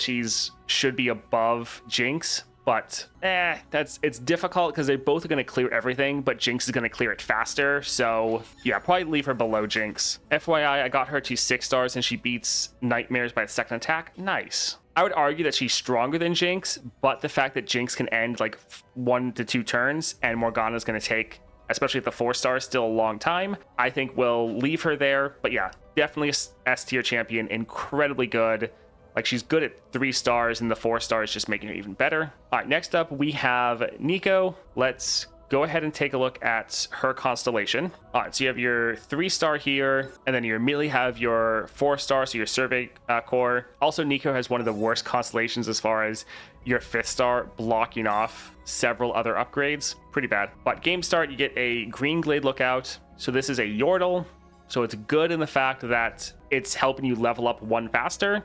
should be above Jinx, But it's difficult because they're both going to clear everything, but Jinx is going to clear it faster. So yeah, probably leave her below Jinx. FYI, I got her to 6 stars and she beats Nightmares by the second attack. Nice. I would argue that she's stronger than Jinx, but the fact that Jinx can end like 1 to 2 turns and Morgana is going to take, especially at the 4 stars, still a long time, I think we'll leave her there. But yeah, definitely a S tier champion, incredibly good. Like, she's good at 3 stars, and the 4 stars just making her even better. All right, next up, we have Neeko. Let's go ahead and take a look at her constellation. All right, so you have your 3-star here, and then you immediately have your 4-star, so your survey core. Also, Neeko has one of the worst constellations as far as your 5th star blocking off several other upgrades. Pretty bad. But game start, you get a Green Glade Lookout. So this is a Yordle. So it's good in the fact that it's helping you level up 1 faster,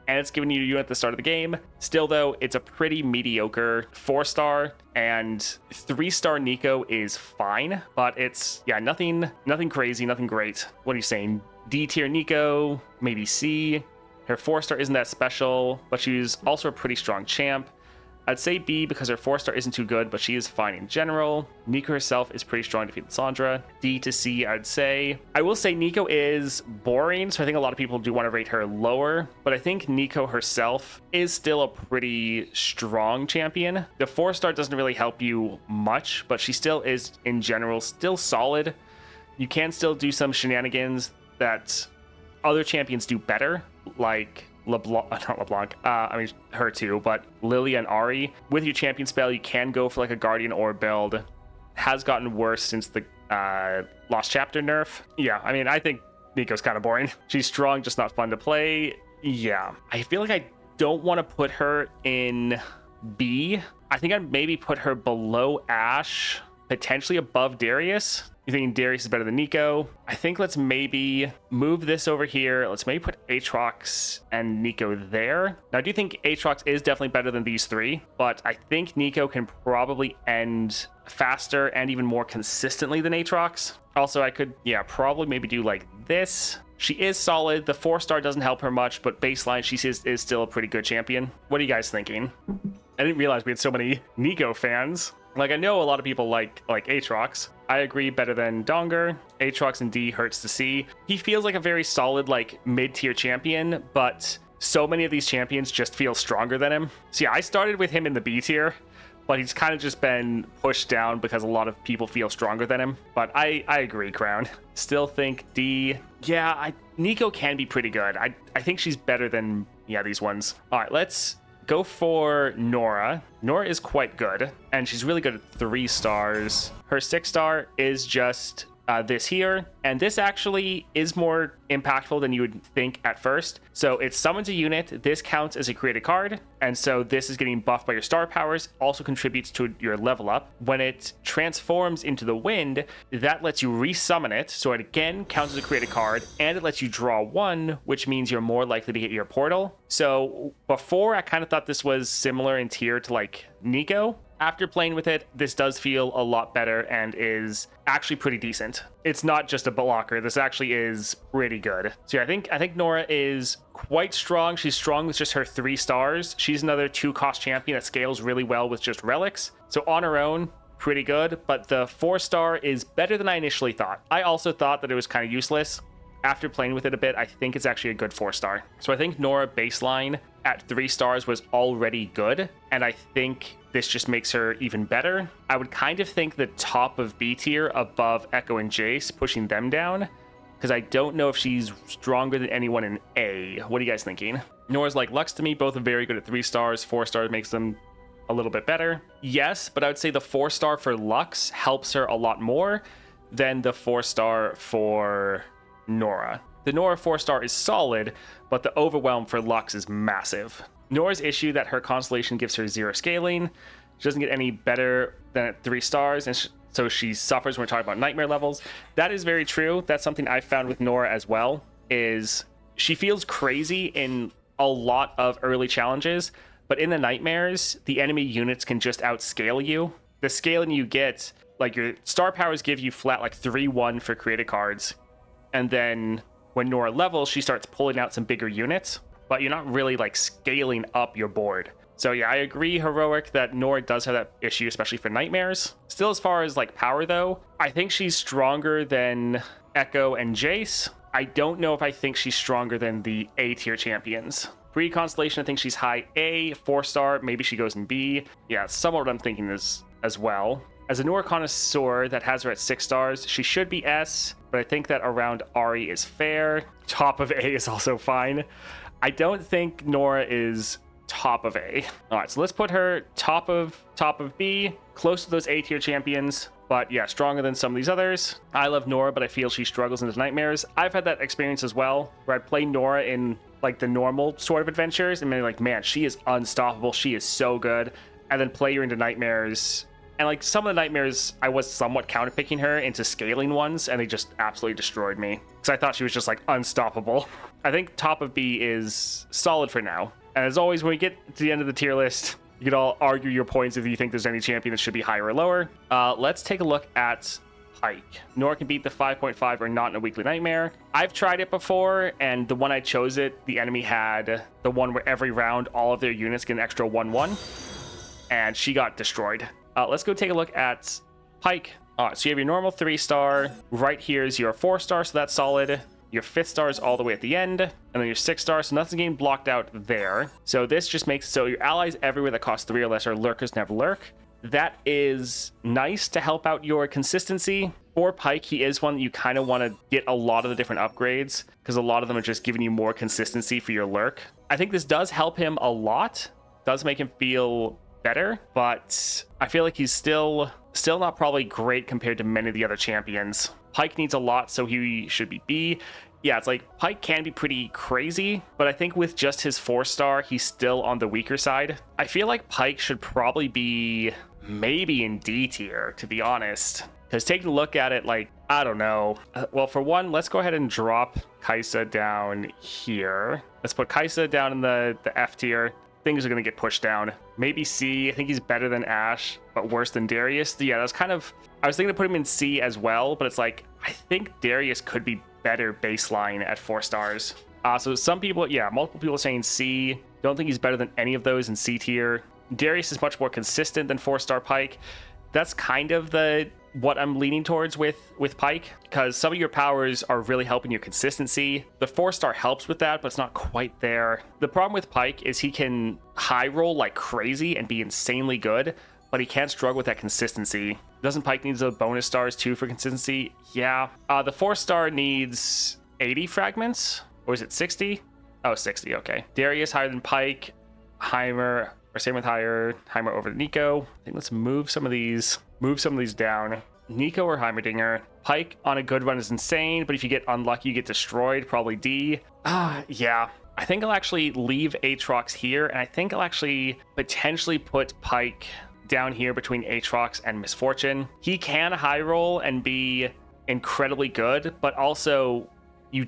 and it's giving you a unit at the start of the game. Still, though, it's a pretty mediocre 4-star, and 3-star Neeko is fine, but it's, yeah, nothing crazy, nothing great. What are you saying? D tier Neeko, maybe C. Her 4-star isn't that special, but she's also a pretty strong champ. I'd say B because her 4-star isn't too good, but she is fine in general. Neeko herself is pretty strong to defeat Lissandra. D to C, I'd say. I will say Neeko is boring, so I think a lot of people do want to rate her lower, but I think Neeko herself is still a pretty strong champion. The 4-star doesn't really help you much, but she still is, in general, still solid. You can still do some shenanigans that other champions do better, like I mean her too, but Lillia and Ahri. With your champion spell, you can go for like a Guardian Orb build. Has gotten worse since the Lost Chapter nerf. Yeah, I mean, I think Neeko's kind of boring. She's strong, just not fun to play. Yeah, I feel like I don't want to put her in B. I think I'd maybe put her below Ashe, potentially above Darius. You thinking Darius is better than Neeko? I think let's maybe move this over here. Let's maybe put Aatrox and Neeko there. Now, I do think Aatrox is definitely better than these 3, but I think Neeko can probably end faster and even more consistently than Aatrox. Also, I could, yeah, probably maybe do like this. She is solid. The 4-star doesn't help her much, but baseline, she is still a pretty good champion. What are you guys thinking? I didn't realize we had so many Neeko fans. Like, I know a lot of people like Aatrox. I agree, better than Donger. Aatrox and D hurts to see. He feels like a very solid, like, mid-tier champion, but so many of these champions just feel stronger than him. So yeah, I started with him in the B tier, but he's kind of just been pushed down because a lot of people feel stronger than him. But I agree, Crown. Still think D. Yeah, Neeko can be pretty good. I think she's better than, yeah, these ones. All right, let's go for Norra. Norra is quite good, and she's really good at 3 stars. Her 6-star is just this here, and this actually is more impactful than you would think at first. So it summons a unit. This counts as a created card, and so this is getting buffed by your star powers, also contributes to your level up. When it transforms into the wind, that lets you resummon it, so it again counts as a created card, and it lets you draw 1, which means you're more likely to hit your portal. So before, I kind of thought this was similar in tier to like Neeko. After playing with it, this does feel a lot better and is actually pretty decent. It's not just a blocker. This actually is pretty good. So yeah, I think Norra is quite strong. She's strong with just her 3 stars. She's another 2-cost champion that scales really well with just relics. So on her own, pretty good, but the 4-star is better than I initially thought. I also thought that it was kind of useless. After playing with it a bit, I think it's actually a good 4-star. So I think Norra baseline at 3 stars was already good, and I think this just makes her even better. I would kind of think the top of B tier above Ekko and Jayce, pushing them down, because I don't know if she's stronger than anyone in A. What are you guys thinking? Norra's like Lux to me, both are very good at 3 stars. 4 stars makes them a little bit better. Yes, but I would say the 4-star for Lux helps her a lot more than the 4-star for Norra. The Norra 4-star is solid, but the overwhelm for Lux is massive. Norra's issue that her constellation gives her 0 scaling. She doesn't get any better than at 3 stars, and so she suffers when we're talking about nightmare levels. That is very true. That's something I found with Norra as well, is she feels crazy in a lot of early challenges, but in the nightmares, the enemy units can just outscale you. The scaling you get, like your star powers give you flat like 3-1 for created cards, and then when Norra levels, she starts pulling out some bigger units, but you're not really like scaling up your board. So yeah, I agree, Heroic, that Norra does have that issue, especially for nightmares. Still, as far as like power though, I think she's stronger than Ekko and Jayce. I don't know if I think she's stronger than the A tier champions. Pre Constellation, I think she's high A, 4-star, maybe she goes in B. Yeah, somewhat what I'm thinking is as well. As a Norra connoisseur that has her at 6 stars, she should be S, but I think that around Ahri is fair. Top of A is also fine. I don't think Norra is top of A. All right, so let's put her top of B, close to those A tier champions, but yeah, stronger than some of these others. I love Norra, but I feel she struggles into nightmares. I've had that experience as well, where I play Norra in like the normal sort of adventures, and then like, man, she is unstoppable. She is so good. And then play her into nightmares. And like some of the nightmares, I was somewhat counterpicking her into scaling ones, and they just absolutely destroyed me. Because I thought she was just like unstoppable. I think top of B is solid for now. And as always, when we get to the end of the tier list, you can all argue your points if you think there's any champion that should be higher or lower. Let's take a look at Pyke. Norra can beat the 5.5 or not in a weekly nightmare. I've tried it before, and the one I chose the enemy had the one where every round all of their units get an extra 1/1, and she got destroyed. Let's go take a look at Pyke. All right, so you have your normal 3-star. Right here is your 4-star, so that's solid. Your 5th star is all the way at the end, and then your 6th star, so nothing's getting blocked out there. So this just makes so your allies everywhere that cost 3 or less are lurkers never lurk. That is nice to help out your consistency. For Pyke, he is one that you kind of want to get a lot of the different upgrades, because a lot of them are just giving you more consistency for your lurk. I think this does help him a lot, does make him feel better, but I feel like he's still not probably great compared to many of the other champions. Pyke needs a lot, so he should be B. Yeah, it's like Pyke can be pretty crazy, but I think with just his 4-star, he's still on the weaker side. I feel like Pyke should probably be maybe in D tier, to be honest. Because taking a look at it, like, I don't know. Well, for one, let's go ahead and drop Kai'Sa down here. Let's put Kai'Sa down in the F tier. Things are going to get pushed down. Maybe C. I think he's better than Ashe, but worse than Darius. Yeah, that's kind of... I was thinking to put him in C as well, but it's like, I think Darius could be better baseline at 4 stars. So some people, yeah, multiple people saying C. Don't think he's better than any of those in C tier. Darius is much more consistent than 4-star Pyke. That's kind of what I'm leaning towards with Pyke, because some of your powers are really helping your consistency. The 4-star helps with that, but it's not quite there. The problem with Pyke is he can high roll like crazy and be insanely good, but he can't struggle with that consistency. Doesn't Pyke need the bonus stars too for consistency? Yeah. The 4-star needs 80 fragments, or is it 60? Oh, 60, okay. Darius higher than Pyke, Heimer, or same with Heimer over to Neeko. I think let's move some of these down. Neeko or Heimerdinger. Pyke on a good run is insane, but if you get unlucky, you get destroyed, probably D. Yeah. I think I'll actually leave Aatrox here, and I think I'll actually potentially put Pyke down here between Aatrox and Misfortune. He can high roll and be incredibly good, but also you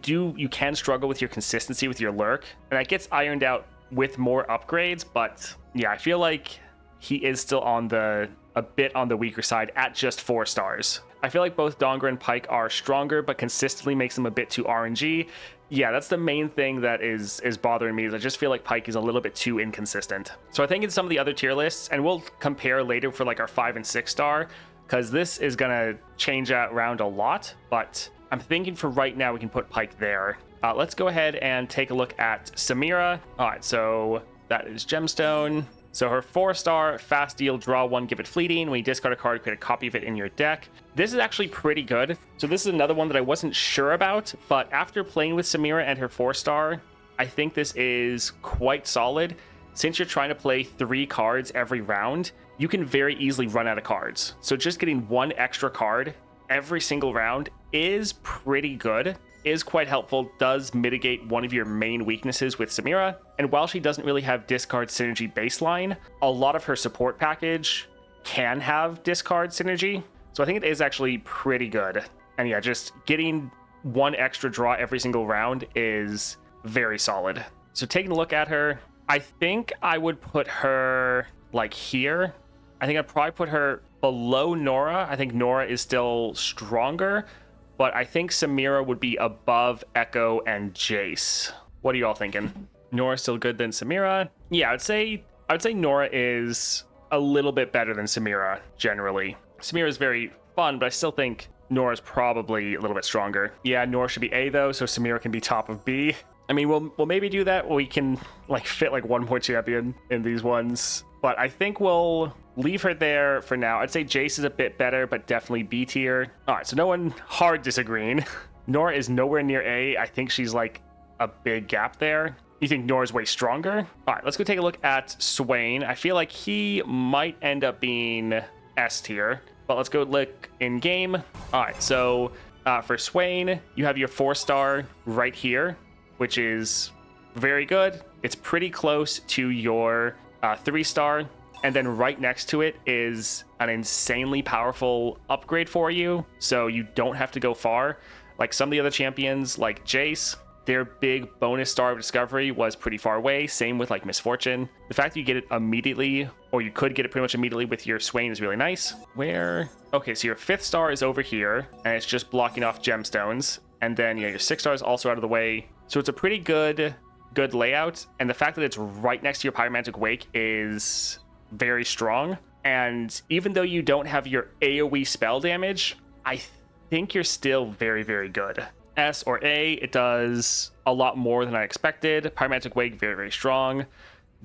can struggle with your consistency with your lurk, and that gets ironed out with more upgrades. But yeah, I feel like he is still a bit on the weaker side at just 4 stars. I feel like both Dongra and Pyke are stronger, but consistently makes them a bit too RNG. Yeah, that's the main thing that is bothering me, is I just feel like Pyke is a little bit too inconsistent. So I think in some of the other tier lists, and we'll compare later for like our 5 and 6 star, because this is gonna change around a lot, but I'm thinking for right now we can put Pyke there. Let's go ahead and take a look at Samira. All right, so that is Gemstone. So her 4-star, fast deal, draw 1, give it fleeting. When you discard a card, create a copy of it in your deck. This is actually pretty good. So this is another one that I wasn't sure about, but after playing with Samira and her 4-star, I think this is quite solid. Since you're trying to play 3 cards every round, you can very easily run out of cards. So just getting 1 extra card every single round is pretty good. Is quite helpful, does mitigate one of your main weaknesses with Samira. And while she doesn't really have discard synergy baseline, a lot of her support package can have discard synergy. So I think it is actually pretty good. And yeah, just getting 1 extra draw every single round is very solid. So taking a look at her, I think I would put her like here. I think I'd probably put her below Norra. I think Norra is still stronger, but I think Samira would be above Ekko and Jayce. What are you all thinking? Norra's still good than Samira? Yeah, I'd say I would say Norra is a little bit better than Samira generally. Samira is very fun, but I still think Norra's probably a little bit stronger. Yeah, Norra should be A though, so Samira can be top of B. I mean, we'll maybe do that. We can like fit like one more champion in these ones, but I think we'll leave her there for now. I'd say Jayce is a bit better, but definitely B tier. All right, so no one hard disagreeing. Norra is nowhere near A. I think she's like a big gap there. You think Norra's way stronger? All right, let's go take a look at Swain. I feel like he might end up being S tier, but let's go look in game. All right, so for Swain, you have your 4-star right here, which is very good. It's pretty close to your 3-star. And then right next to it is an insanely powerful upgrade for you, so you don't have to go far. Like some of the other champions, like Jayce, their big bonus star of discovery was pretty far away. Same with like Misfortune. The fact that you get it immediately, or you could get it pretty much immediately with your Swain, is really nice. Where? Okay, so your 5th star is over here, and it's just blocking off gemstones. And then your 6th star is also out of the way. So it's a pretty good layout. And the fact that it's right next to your Pyromantic Wake is very strong. And even though you don't have your AoE spell damage, I think you're still very, very good. S or A, it does a lot more than I expected. Pyromantic Wake, very, very strong.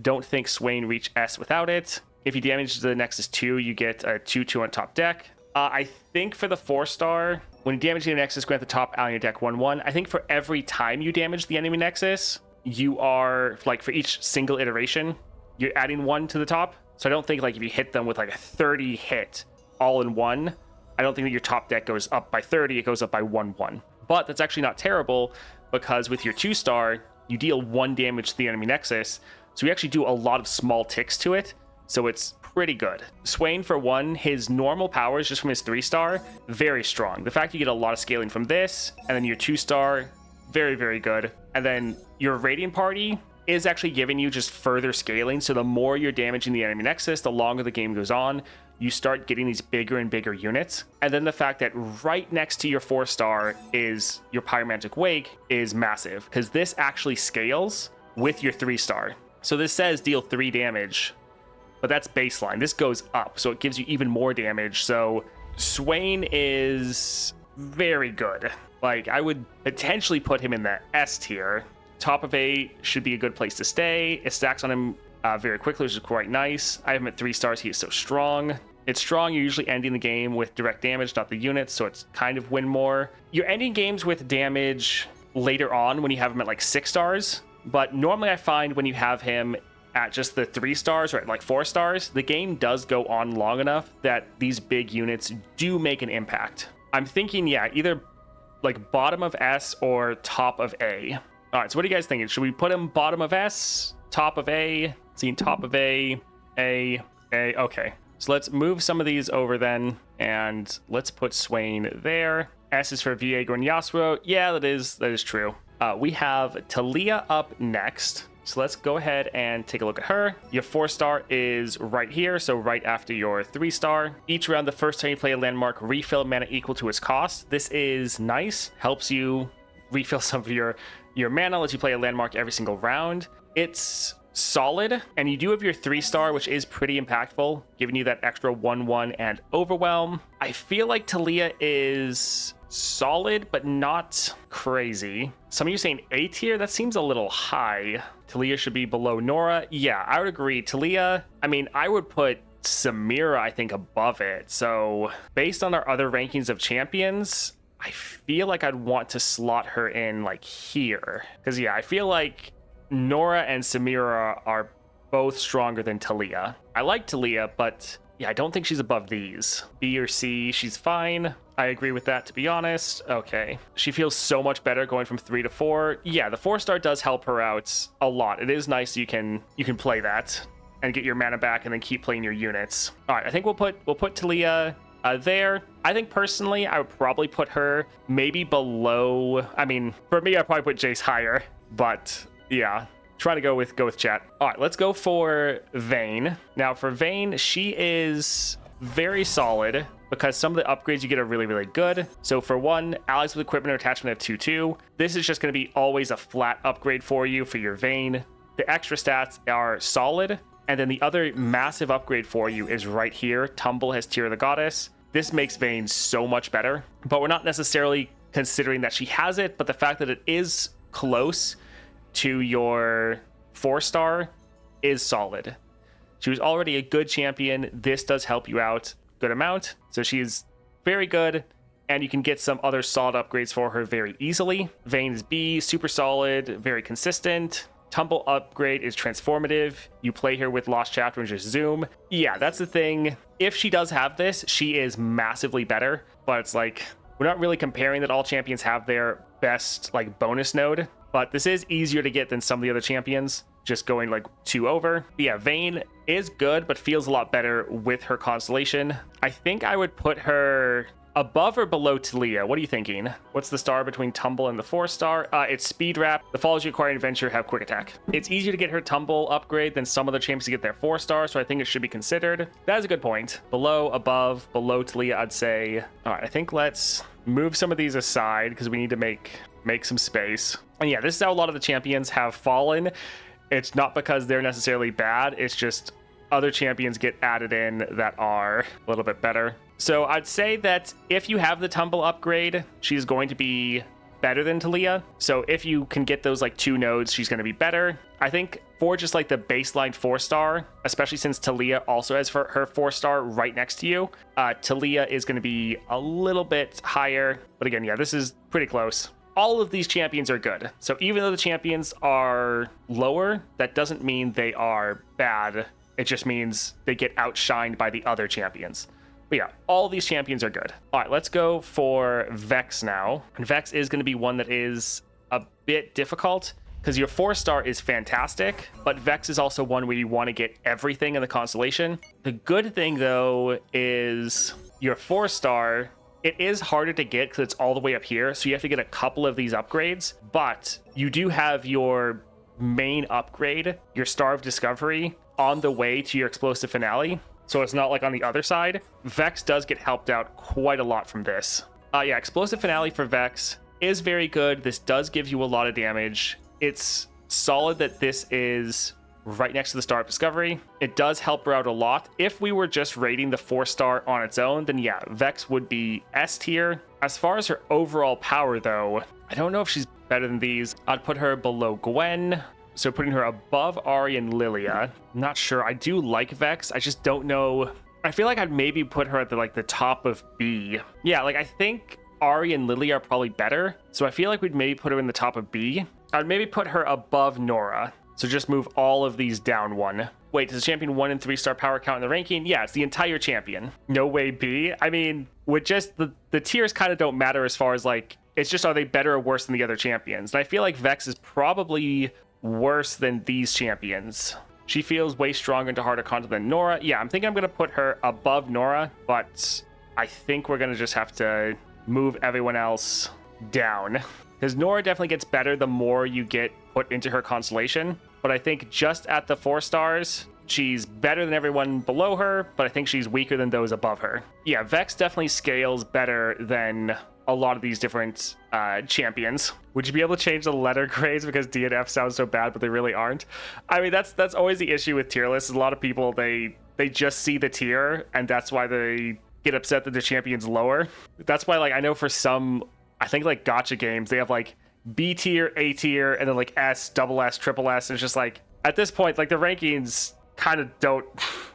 Don't think Swain reach S without it. If you damage the Nexus 2, you get a 2/2 on top deck. I think for the 4-star, when you damage the Nexus, go at the top out on your deck 1/1. I think for every time you damage the enemy Nexus, you are, like for each single iteration, you're adding 1 to the top. So I don't think like if you hit them with like a 30 hit all in one, I don't think that your top deck goes up by 30, it goes up by 1/1. But that's actually not terrible, because with your 2-star, you deal 1 damage to the enemy Nexus. So you actually do a lot of small ticks to it. So it's pretty good. Swain, for one, his normal powers just from his 3-star, very strong. The fact you get a lot of scaling from this, and then your 2-star, very, very good. And then your Radiant Party is actually giving you just further scaling. So the more you're damaging the enemy Nexus, the longer the game goes on, you start getting these bigger and bigger units. And then the fact that right next to your 4-star is your Pyromantic Wake is massive, because this actually scales with your 3-star. So this says deal 3 damage, but that's baseline. This goes up, so it gives you even more damage. So Swain is very good. Like, I would potentially put him in the S tier. Top of A should be a good place to stay. It stacks on him very quickly, which is quite nice. I have him at 3 stars. He is so strong. It's strong. You're usually ending the game with direct damage, not the units, so it's kind of win more. You're ending games with damage later on when you have him at like 6 stars, but normally I find when you have him at just the 3 stars or at like 4 stars, the game does go on long enough that these big units do make an impact. I'm thinking, yeah, either like bottom of S or top of A. All right, so what are you guys thinking? Should we put him bottom of S, top of A? Seeing top of A. Okay. So let's move some of these over then, and let's put Swain there. S is for Viego and Yasuo. Yeah, that is true. We have Taliyah up next. So let's go ahead and take a look at her. Your 4-star is right here, so right after your 3-star. Each round, the first time you play a landmark, refill mana equal to its cost. This is nice. Helps you refill some of your mana, lets you play a landmark every single round. It's solid, and you do have your 3-star, which is pretty impactful, giving you that extra 1/1 and overwhelm. I feel like Taliyah is solid, but not crazy. Some of you saying A tier, that seems a little high. Taliyah should be below Norra. Yeah, I would agree. Taliyah, I mean, I would put Samira, I think, above it. So based on our other rankings of champions, I feel like I'd want to slot her in like here. Because yeah, I feel like Norra and Samira are both stronger than Taliyah. I like Taliyah, but yeah, I don't think she's above these. B or C, she's fine. I agree with that, to be honest. Okay. She feels so much better going from 3 to 4. Yeah, the 4-star does help her out a lot. It is nice you can play that and get your mana back and then keep playing your units. All right, I think we'll put Taliyah there. I think personally, I would probably put her maybe below. I mean, for me, I'd probably put Jayce higher, but yeah, trying to go with chat. All right, let's go for Vayne. Now for Vayne, she is very solid because some of the upgrades you get are really, really good. So for one, allies with equipment or attachment of 2/2. This is just going to be always a flat upgrade for you for your Vayne. The extra stats are solid, And then the other massive upgrade for you is right here. Tumble has Tear of the Goddess. This makes Vayne so much better, but we're not necessarily considering that she has it, but the fact that it is close to your 4-star is solid. She was already a good champion. This does help you out a good amount. So she's very good, and you can get some other solid upgrades for her very easily. Vayne is B, super solid, very consistent. Tumble upgrade is transformative. You play her with Lost Chapter and just zoom. Yeah, that's the thing. If she does have this, she is massively better, but it's like, we're not really comparing that all champions have their best like bonus node, but this is easier to get than some of the other champions, just going like 2 over. But yeah, Vayne is good, but feels a lot better with her constellation. I think I would put her above or below Taliyah. What are you thinking? What's the star between Tumble and the 4-star? It's Speed Wrap. The Falls you acquire in Adventure have Quick Attack. It's easier to get her Tumble upgrade than some other champions to get their 4-star, so I think it should be considered. That is a good point. Below, above, below Taliyah, I'd say. All right, I think let's move some of these aside because we need to make some space. And yeah, this is how a lot of the champions have fallen. It's not because they're necessarily bad. It's just other champions get added in that are a little bit better. So I'd say that if you have the Tumble upgrade, she's going to be better than Taliyah. So if you can get those like 2 nodes, she's going to be better. I think for just like the baseline 4-star, especially since Taliyah also has her 4-star right next to you, Taliyah is going to be a little bit higher. But again, yeah, this is pretty close. All of these champions are good. So even though the champions are lower, that doesn't mean they are bad. It just means they get outshined by the other champions. But yeah, all these champions are good. All right, let's go for Vex now. And Vex is going to be one that is a bit difficult because your 4-star is fantastic, but Vex is also one where you want to get everything in the constellation. The good thing, though, is your 4-star, it is harder to get because it's all the way up here, so you have to get a couple of these upgrades, but you do have your main upgrade, your Star of Discovery, on the way to your Explosive Finale. So it's not like on the other side. Vex does get helped out quite a lot from this. Yeah, Explosive Finale for Vex is very good. This does give you a lot of damage. It's solid that this is right next to the Star of Discovery. It does help her out a lot. If we were just rating the 4-star on its own, then yeah, Vex would be S tier. As far as her overall power, though, I don't know if she's better than these. I'd put her below Gwen. So putting her above Ahri and Lillia. I'm not sure. I do like Vex. I just don't know. I feel like I'd maybe put her at the top of B. Yeah, like I think Ahri and Lillia are probably better. So I feel like we'd maybe put her in the top of B. I'd maybe put her above Norra. So just move all of these down 1. Wait, does the champion 1 and 3-star power count in the ranking? Yeah, it's the entire champion. No way B. I mean, with just the tiers kind of don't matter as far as like, it's just, are they better or worse than the other champions? And I feel like Vex is probably worse than these champions. She feels way stronger into harder content than Norra. Yeah, I'm thinking I'm going to put her above Norra, but I think we're going to just have to move everyone else down. Because Norra definitely gets better the more you get put into her constellation. But I think just at the 4-stars, she's better than everyone below her, but I think she's weaker than those above her. Yeah, Vex definitely scales better than a lot of these different champions. Would you be able to change the letter grades because D and F sound so bad, but they really aren't? I mean, that's always the issue with tier lists. A lot of people, they just see the tier, and that's why they get upset that the champion's lower. That's why, like, I know for some, I think like gacha games, they have like B tier, A tier, and then like S, double S, triple S. And it's just like, at this point, like the rankings kind of don't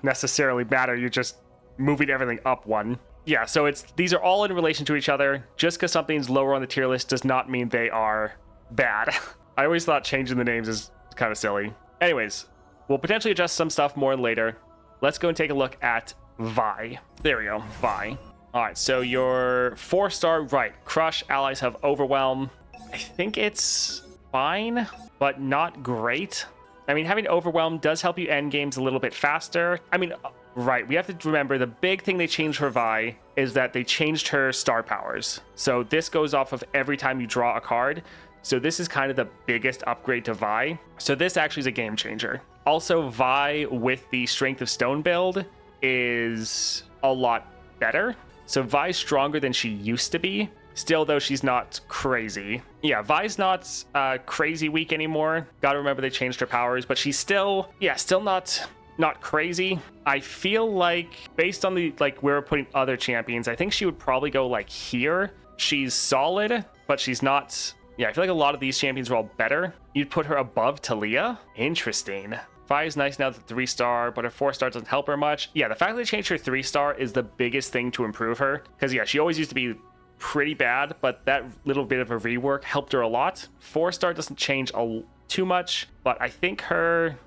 necessarily matter. You're just moving everything up 1. Yeah, so these are all in relation to each other. Just because something's lower on the tier list does not mean they are bad. I always thought changing the names is kind of silly. Anyways, we'll potentially adjust some stuff more later. Let's go and take a look at Vi. There we go, Vi. All right, so your 4-star, right. Crush, allies have Overwhelm. I think it's fine, but not great. I mean, having Overwhelm does help you end games a little bit faster. I mean, right, we have to remember the big thing they changed for Vi is that they changed her star powers. So this goes off of every time you draw a card. So this is kind of the biggest upgrade to Vi. So this actually is a game changer. Also, Vi with the Strength of Stone build is a lot better. So Vi's stronger than she used to be. Still, though, she's not crazy. Yeah, Vi's not crazy weak anymore. Gotta remember they changed her powers, but she's still, yeah, still not not crazy. I feel like based on the like where we're putting other champions, I think she would probably go like here. She's solid, but she's not. Yeah, I feel like a lot of these champions are all better. You'd put her above Taliyah. Interesting. Fi's nice now, the 3-star, but her 4-star doesn't help her much. Yeah, the fact that they changed her 3-star is the biggest thing to improve her. Because yeah, she always used to be pretty bad, but that little bit of a rework helped her a lot. 4-star doesn't change too much, but I think her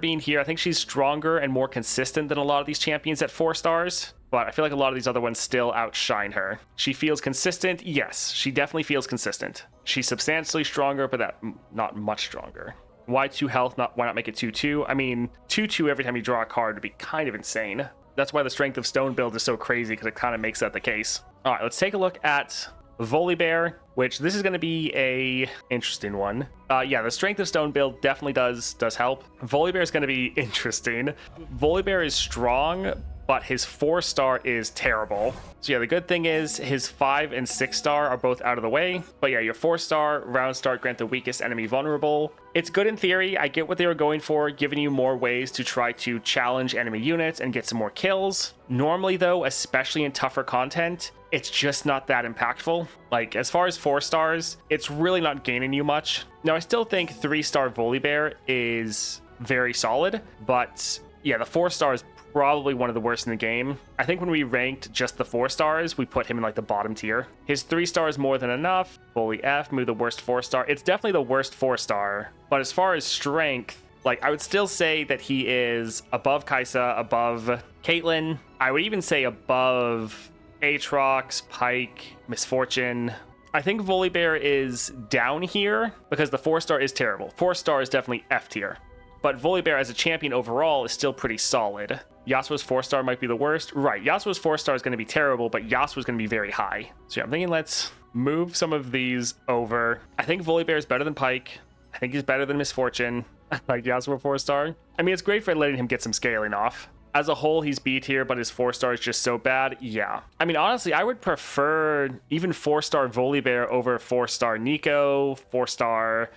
being here, I think she's stronger and more consistent than a lot of these champions at 4 stars. But I feel like a lot of these other ones still outshine her. She feels consistent. Yes, she definitely feels consistent. She's substantially stronger, but that not much stronger. Why 2 health? Why not make it 2-2? I mean, 2-2 every time you draw a card would be kind of insane. That's why the Strength of Stone build is so crazy, because it kind of makes that the case. All right, let's take a look at Volibear, which this is going to be a interesting one. Yeah, the Strength of Stone build definitely does help. Volibear is going to be interesting. Volibear is strong, but his 4-star is terrible. So yeah, the good thing is his 5 and 6-star are both out of the way. But yeah, your 4-star round start grant the weakest enemy vulnerable. It's good in theory. I get what they were going for, giving you more ways to try to challenge enemy units and get some more kills. Normally though, especially in tougher content, it's just not that impactful. Like as far as 4-stars, it's really not gaining you much. Now I still think 3-star Volibear is very solid, but yeah, the 4-star is probably one of the worst in the game. I think when we ranked just the 4-stars, we put him in like the bottom tier. His 3-star is more than enough. Fully F, move the worst 4-star. It's definitely the worst 4-star. But as far as strength, like I would still say that he is above Kai'Sa, above Caitlyn. I would even say above Aatrox, Pyke, Misfortune. I think Volibear is down here because the 4-star is terrible. 4-star is definitely F tier. But Volibear as a champion overall is still pretty solid. Yasuo's 4-star might be the worst. Right, Yasuo's 4-star is going to be terrible, but Yasuo is going to be very high. So yeah, I'm thinking let's move some of these over. I think Volibear is better than Pyke. I think he's better than Misfortune. I like Yasuo 4-star. I mean, it's great for letting him get some scaling off. As a whole, he's B tier, but his 4-star is just so bad. Yeah. I mean, honestly, I would prefer even 4-star Volibear over 4-star Neeko, 4-star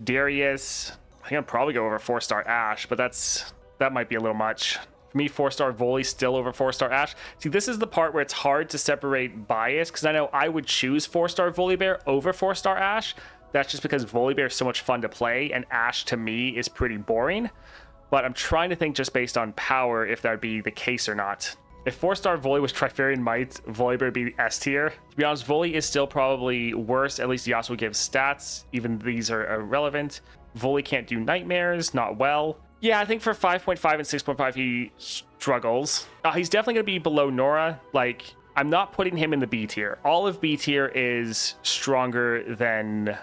Darius. I think I'd probably go over 4-star Ashe, but that might be a little much. For me, 4-star Voli still over 4-star Ashe. See, this is the part where it's hard to separate bias, because I know I would choose 4-star Volibear over 4-star Ashe. That's just because Volibear is so much fun to play, and Ashe to me is pretty boring. But I'm trying to think just based on power if that would be the case or not. If 4-star Voli was Trifarian Might, Volibear would be S tier. To be honest, Voli is still probably worse. At least Yasuo gives stats. Even these are irrelevant. Voli can't do nightmares, not well. Yeah, I think for 5.5 and 6.5, he struggles. He's definitely going to be below Norra. Like, I'm not putting him in the B tier. All of B tier is stronger than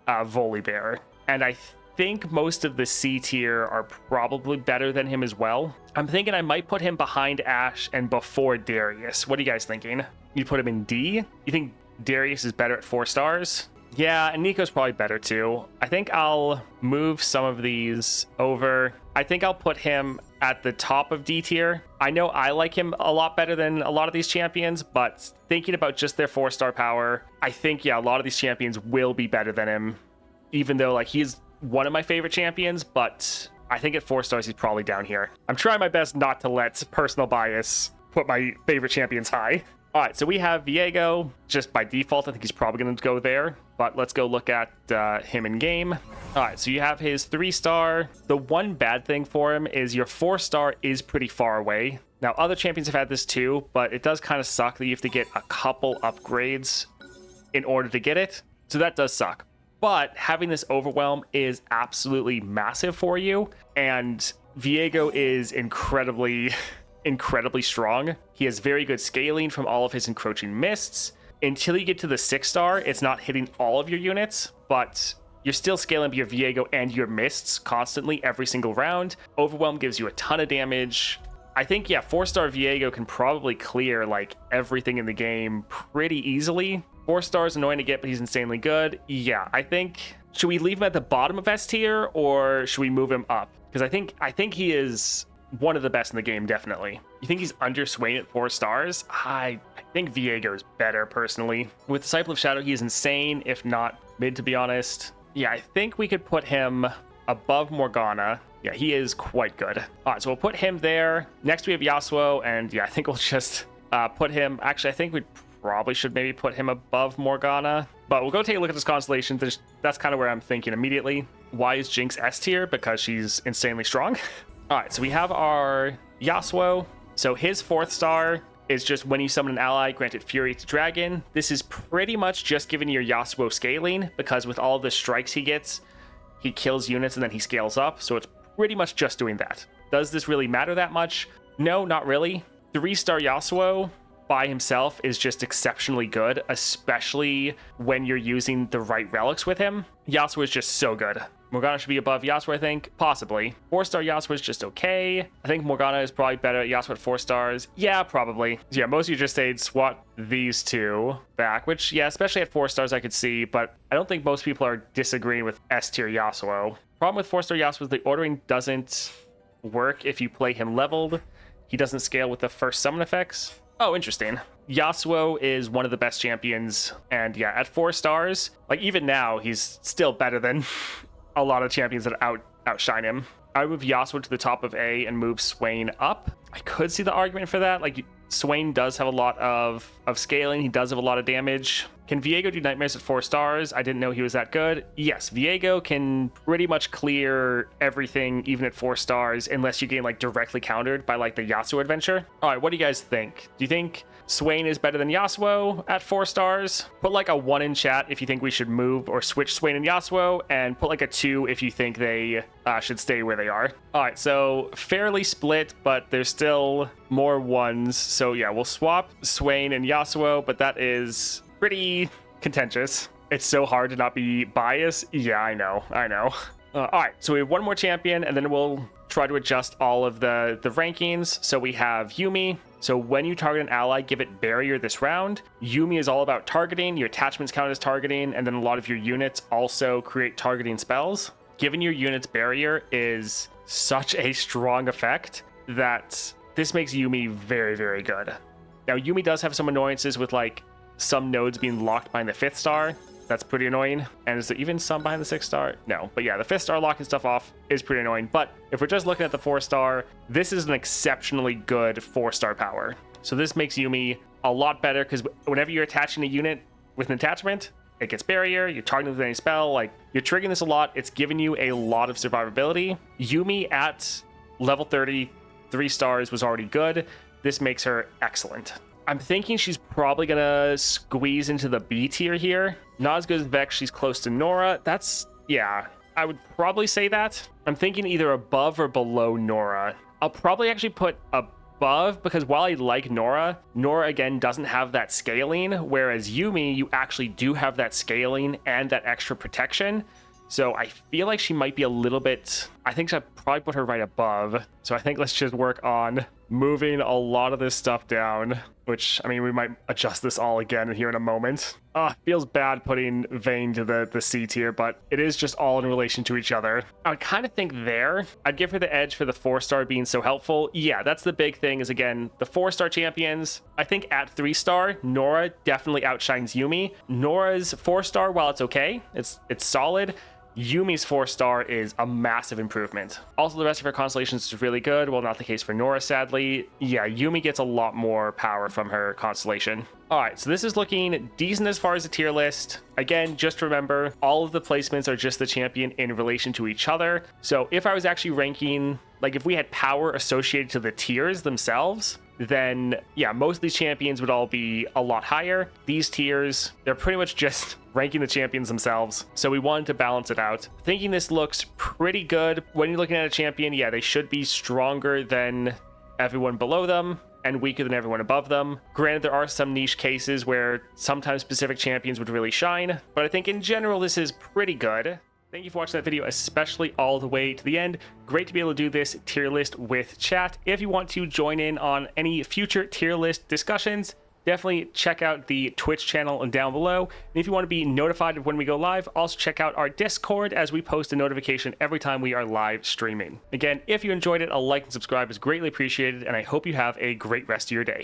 Volibear. And I think most of the C tier are probably better than him as well. I'm thinking I might put him behind Ashe and before Darius. What are you guys thinking? You put him in D? You think Darius is better at 4 stars? Yeah, and Neeko's probably better too. I think I'll move some of these over. I think I'll put him at the top of D tier. I know I like him a lot better than a lot of these champions, but thinking about just their 4-star power, I think, yeah, a lot of these champions will be better than him, even though like he's one of my favorite champions, but I think at 4 stars, he's probably down here. I'm trying my best not to let personal bias put my favorite champions high. All right, so we have Viego. Just by default, I think he's probably going to go there. But let's go look at him in game. All right, so you have his 3-star. The one bad thing for him is your 4-star is pretty far away. Now, other champions have had this too, but it does kind of suck that you have to get a couple upgrades in order to get it. So that does suck. But having this overwhelm is absolutely massive for you. And Viego is incredibly strong. He has very good scaling from all of his encroaching mists. Until you get to the 6-star, it's not hitting all of your units, but you're still scaling your Viego and your mists constantly every single round. Overwhelm gives you a ton of damage. I think, yeah, 4-star Viego can probably clear like everything in the game pretty easily. 4-star is annoying to get, but he's insanely good. Yeah, I think, should we leave him at the bottom of S tier or should we move him up? Because I think he is one of the best in the game, definitely. You think he's under Swain at 4 stars? I think Viego is better, personally. With Disciple of Shadow, he is insane, if not mid, to be honest. Yeah, I think we could put him above Morgana. Yeah, he is quite good. All right, so we'll put him there. Next we have Yasuo, and yeah, I think we'll just put him... Actually, I think we probably should maybe put him above Morgana. But we'll go take a look at this constellation. That's kind of where I'm thinking immediately. Why is Jinx S tier? Because she's insanely strong. All right, so we have our Yasuo. So his 4th star is just when you summon an ally, granted Fury to Dragon. This is pretty much just giving your Yasuo scaling, because with all the strikes he gets, he kills units and then he scales up. So it's pretty much just doing that. Does this really matter that much? No, not really. 3-star Yasuo by himself is just exceptionally good, especially when you're using the right relics with him. Yasuo is just so good. Morgana should be above Yasuo, I think. Possibly. 4-star Yasuo is just okay. I think Morgana is probably better at Yasuo at 4 stars. Yeah, probably. So yeah, most of you just said swap these two back, which, yeah, especially at 4 stars I could see, but I don't think most people are disagreeing with S tier Yasuo. Problem with 4-star Yasuo is the ordering doesn't work if you play him leveled. He doesn't scale with the first summon effects. Oh, interesting. Yasuo is one of the best champions, and yeah, at 4 stars, like even now, he's still better than a lot of champions that outshine him. I would move Yasuo to the top of A and move Swain up. I could see the argument for that. Like, Swain does have a lot of scaling. He does have a lot of damage. Can Viego do nightmares at 4 stars? I didn't know he was that good. Yes, Viego can pretty much clear everything, even at 4 stars, unless you get like directly countered by like the Yasuo adventure. All right, what do you guys think? Do you think Swain is better than Yasuo at 4 stars? Put like a 1 in chat if you think we should move or switch Swain and Yasuo, and put like a 2 if you think they should stay where they are. All right, so fairly split, but there's still more 1s. So yeah, we'll swap Swain and Yasuo, but that is pretty contentious. It's so hard to not be biased. Yeah, I know. All right, so we have one more champion, and then we'll try to adjust all of the rankings. So we have Yuumi. So when you target an ally, give it barrier this round. Yuumi is all about targeting. Your attachments count as targeting, and then a lot of your units also create targeting spells. Giving your units barrier is such a strong effect that this makes Yuumi very, very good. Now, Yuumi does have some annoyances with like some nodes being locked behind the 5th star. That's pretty annoying. And is there even some behind the 6th star? No. But yeah, the 5th star locking stuff off is pretty annoying. But if we're just looking at the 4 star, this is an exceptionally good 4-star power. So this makes Yuumi a lot better, because whenever you're attaching a unit with an attachment, it gets barrier, you're targeting with any spell, like you're triggering this a lot. It's giving you a lot of survivability. Yuumi at level 30, 3 stars was already good. This makes her excellent. I'm thinking she's probably gonna squeeze into the B tier here. Not as good as Vex, she's close to Norra. That's, yeah, I would probably say that. I'm thinking either above or below Norra. I'll probably actually put above, because while I like Norra again doesn't have that scaling, whereas Yuumi, you actually do have that scaling and that extra protection. So I feel like she might be a little bit... I think I'd probably put her right above. So I think let's just work on moving a lot of this stuff down, which, I mean, we might adjust this all again here in a moment. Feels bad putting Vayne to the C tier, but it is just all in relation to each other. I would kind of think there, I'd give her the edge for the 4-star being so helpful. Yeah, that's the big thing is, again, the 4-star champions. I think at 3-star, Norra definitely outshines Yuumi. Norra's 4-star, while it's okay, it's solid, Yuumi's 4-star is a massive improvement. Also, the rest of her constellations is really good. Well, not the case for Norra, sadly. Yeah, Yuumi gets a lot more power from her constellation. All right, so this is looking decent as far as the tier list. Again, just remember, all of the placements are just the champion in relation to each other. So if I was actually ranking, like if we had power associated to the tiers themselves, then yeah, most of these champions would all be a lot higher. These tiers, they're pretty much just ranking the champions themselves. So we wanted to balance it out. Thinking this looks pretty good. When you're looking at a champion, yeah, they should be stronger than everyone below them and weaker than everyone above them. Granted, there are some niche cases where sometimes specific champions would really shine, but I think in general, this is pretty good. Thank you for watching that video, especially all the way to the end. Great to be able to do this tier list with chat. If you want to join in on any future tier list discussions, definitely check out the Twitch channel down below. And if you want to be notified of when we go live, also check out our Discord as we post a notification every time we are live streaming. Again, if you enjoyed it, a like and subscribe is greatly appreciated, and I hope you have a great rest of your day.